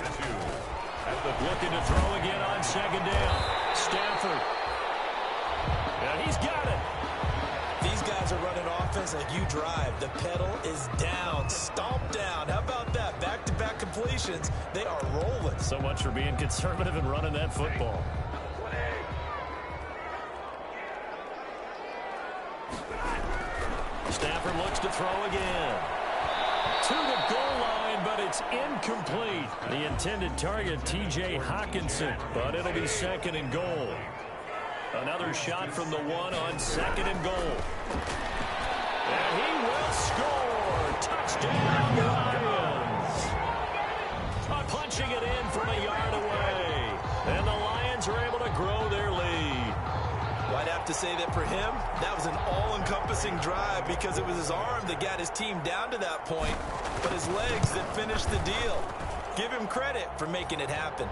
Looking to throw again on second down. Stafford. And he's got it. These guys are running offense like you drive. The pedal is down, stomped down. How about that? Back-to-back completions. They are rolling. So much for being conservative and running that football. Stafford looks to throw again. To the goal line, but it's incomplete. The intended target, T.J. Hawkinson, but it'll be second and goal. Another shot from the 1 on second and goal. And he will score. Touchdown, Lions. Punching it in from a yard away. And the Lions are able to grow their lead. Well, I'd have to say that for him, that was an all-encompassing drive because it was his arm that got his team down to that point, but his legs that finished the deal. Give him credit for making it happen.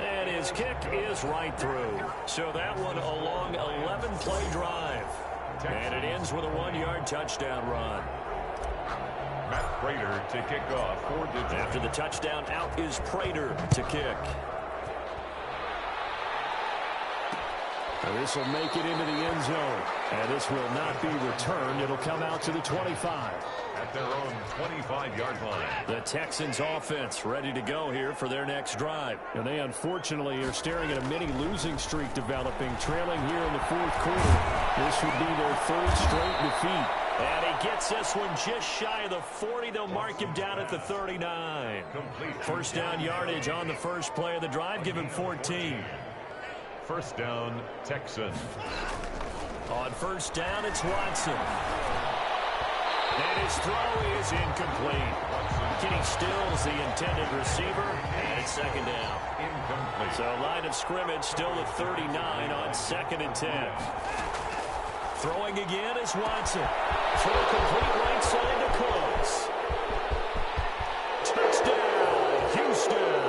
And his kick is right through. So that one a long 11-play drive. And it ends with a 1-yard touchdown run. Matt Prater to kick off. After the touchdown, out is Prater to kick. And this will make it into the end zone. And this will not be returned. It'll come out to the 25. At their own 25-yard line. The Texans offense ready to go here for their next drive. And they unfortunately are staring at a mini losing streak developing, trailing here in the 4th quarter. This would be their 3rd straight defeat. And he gets this one just shy of the 40. They'll mark him down at the 39. First down yardage on the first play of the drive. Give him 14. First down, Texans. On first down, it's Watson. And his throw is incomplete. Kenny Stills, the intended receiver, and it's second down. Incomplete. So line of scrimmage still at 39 on 2nd and 10. Throwing again is Watson. Throw complete right side to Cooks. Touchdown, Houston.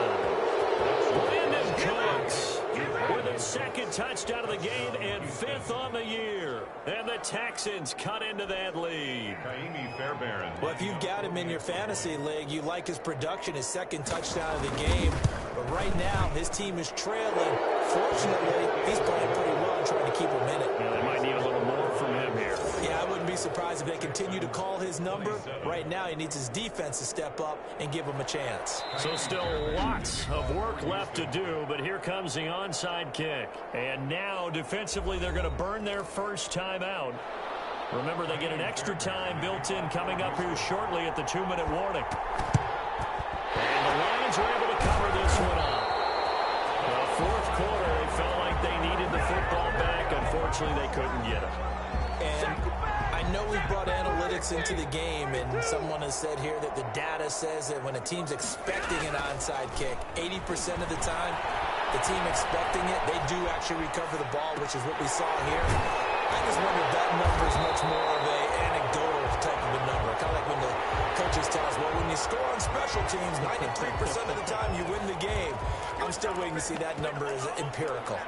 Brandon Cooks with a second touchdown of the game and 5th on the year. And the Texans cut into that lead. Well, if you've got him in your fantasy league, you like his production, his 2nd touchdown of the game. But right now, his team is trailing. Fortunately, he's playing pretty well and trying to keep him in it. Yeah, they might need a little more from him here. Yeah, I wouldn't be surprised if they continue to call his number. Right now, he needs his defense to step up and give him a chance. So still lots of work left to do, but here comes the onside kick. And now, defensively, they're going to burn their first time out. Remember, they get an extra time built in coming up here shortly at the 2-minute warning. And the Lions are able to cover this one up. The 4th quarter, they felt like they needed the football back. Unfortunately, they couldn't get it. And I know we've brought analytics into the game, and someone has said here that the data says that when a team's expecting an onside kick, 80% of the time, the team expecting it, they do actually recover the ball, which is what we saw here. I just wonder if that number is much more of an anecdotal type of a number. Kind of like when the coaches tell us, well, when you score on special teams, 93% of the time you win the game. I'm still waiting to see that number as empirical.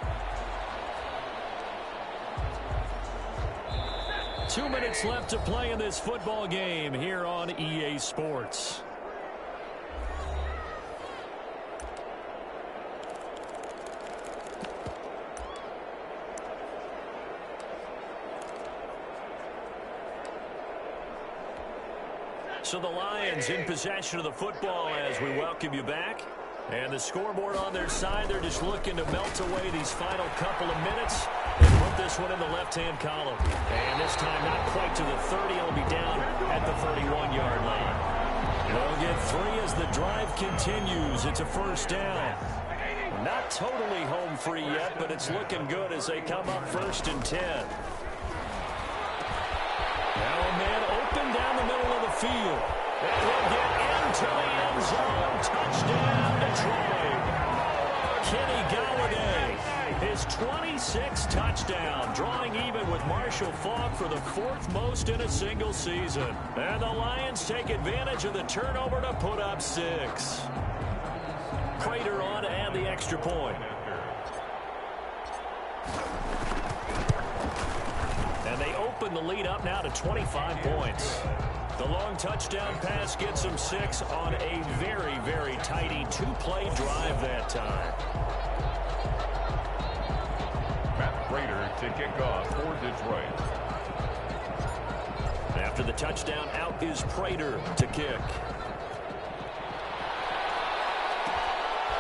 2 minutes left to play in this football game here on EA Sports. So the Lions in possession of the football as we welcome you back. And the scoreboard on their side, they're just looking to melt away these final couple of minutes and put this one in the left-hand column. And this time not quite to the 30. It'll be down at the 31-yard line. They'll get 3 as the drive continues. It's a first down. Not totally home free yet, but it's looking good as they come up 1st and 10. Now a man open down the middle of the field. And will get into the end zone. Touchdown, Detroit. Kenny Golladay, his 26th touchdown, drawing even with Marshall Faulk for the 4th most in a single season. And the Lions take advantage of the turnover to put up 6. Prater on to add the extra point. And they open the lead up now to 25 points. The long touchdown pass gets them 6 on a very, very tidy 2-play drive that time. Matt Prater to kick off for Detroit. After the touchdown, out is Prater to kick.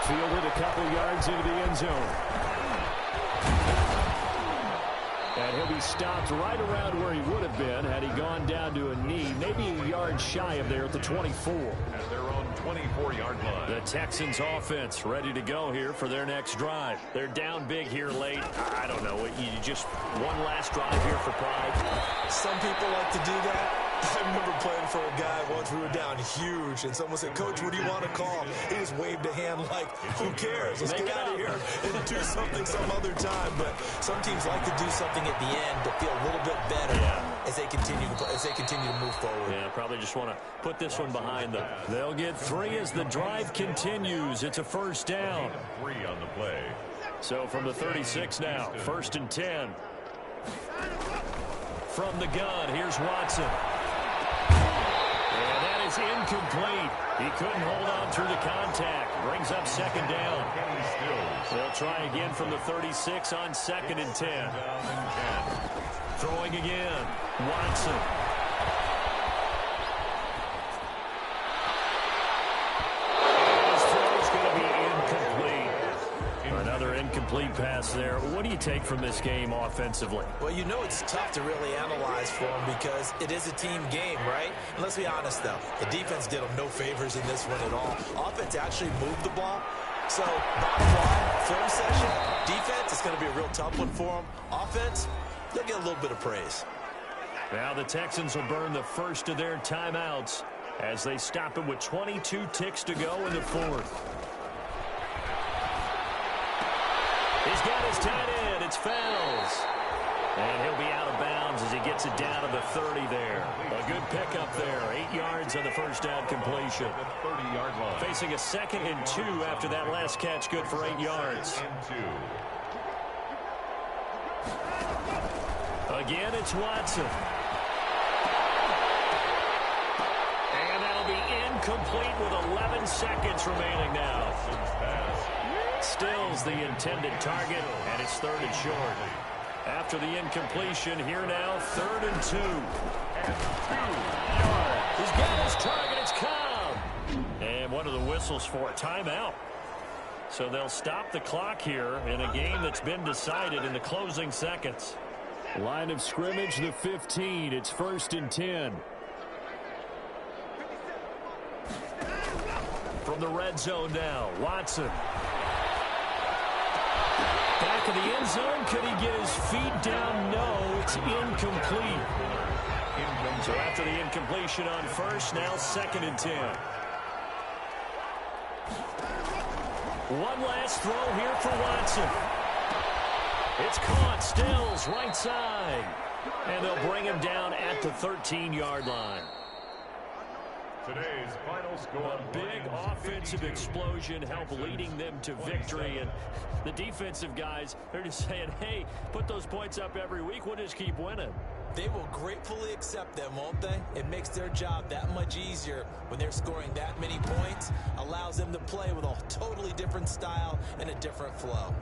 Fielded a couple yards into the end zone. And he'll be stopped right around where he would have been had he gone down to a knee, maybe a yard shy of there at the 24. At their own 24-yard line. The Texans offense ready to go here for their next drive. They're down big here late. I don't know. You just one last drive here for pride. Some people like to do that. I remember playing for a guy once. We were down huge, and someone said, "Coach, what do you want to call?" He just waved a hand like, "Who cares? Let's get out of here and do something some other time." But some teams like to do something at the end to feel a little bit better as they continue to move forward. Yeah, probably just want to put this one behind them. They'll get 3 as the drive continues. It's a first down. 3 on the play. So from the 36 now, 1st and 10. From the gun, here's Watson. And that is incomplete. He couldn't hold on through the contact. Brings up 2nd down. They'll try again from the 36 on 2nd and 10. Throwing again. Watson. His throw is going to be incomplete. Another incomplete pass there. What do you take from this game offensively? Well, you know it's tough to really analyze for them because it is a team game, right? And let's be honest, though. The defense did them no favors in this one at all. Offense actually moved the ball. So, bottom line, film session, defense, it's going to be a real tough one for them. Offense, they'll get a little bit of praise. Now the Texans will burn the first of their timeouts as they stop it with 22 ticks to go in the 4th. He's got his tight end. It's Fells. And he'll be out of bounds as he gets it down to the 30 there. A good pickup there. 8 yards on the first down completion. 30-yard line. Facing a 2nd and 2 after that last catch. Good for 8 yards. Again, it's Watson. And that'll be incomplete with 11 seconds remaining now. Still's the intended target, and it's 3rd and short. After the incompletion, here now, 3rd and 2. He's got his target. It's Cobb. And one of the whistles for a timeout. So they'll stop the clock here in a game that's been decided in the closing seconds. Line of scrimmage, the 15. It's 1st and 10. From the red zone now, Watson. Back of the end zone. Could he get his feet down? No, it's incomplete. So after the incompletion on first, now 2nd and 10. One last throw here for Watson. It's caught. Stills right side. And they'll bring him down at the 13-yard line. Today's final score. A big offensive explosion helped leading them to victory. And the defensive guys, they're just saying, hey, put those points up every week. We'll just keep winning. They will gratefully accept them, won't they? It makes their job that much easier when they're scoring that many points. Allows them to play with a totally different style and a different flow.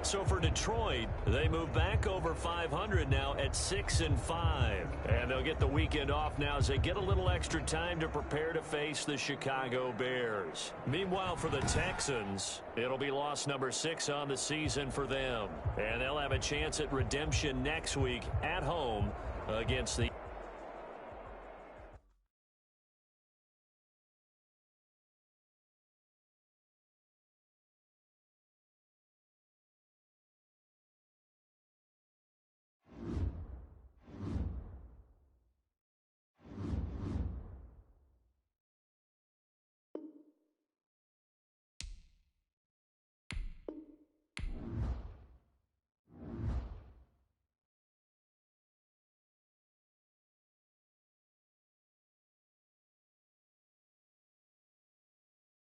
So for Detroit, they move back over 500 now at 6-5. And they'll get the weekend off now as they get a little extra time to prepare to face the Chicago Bears. Meanwhile, for the Texans, it'll be loss number 6 on the season for them. And they'll have a chance at redemption next week at home against the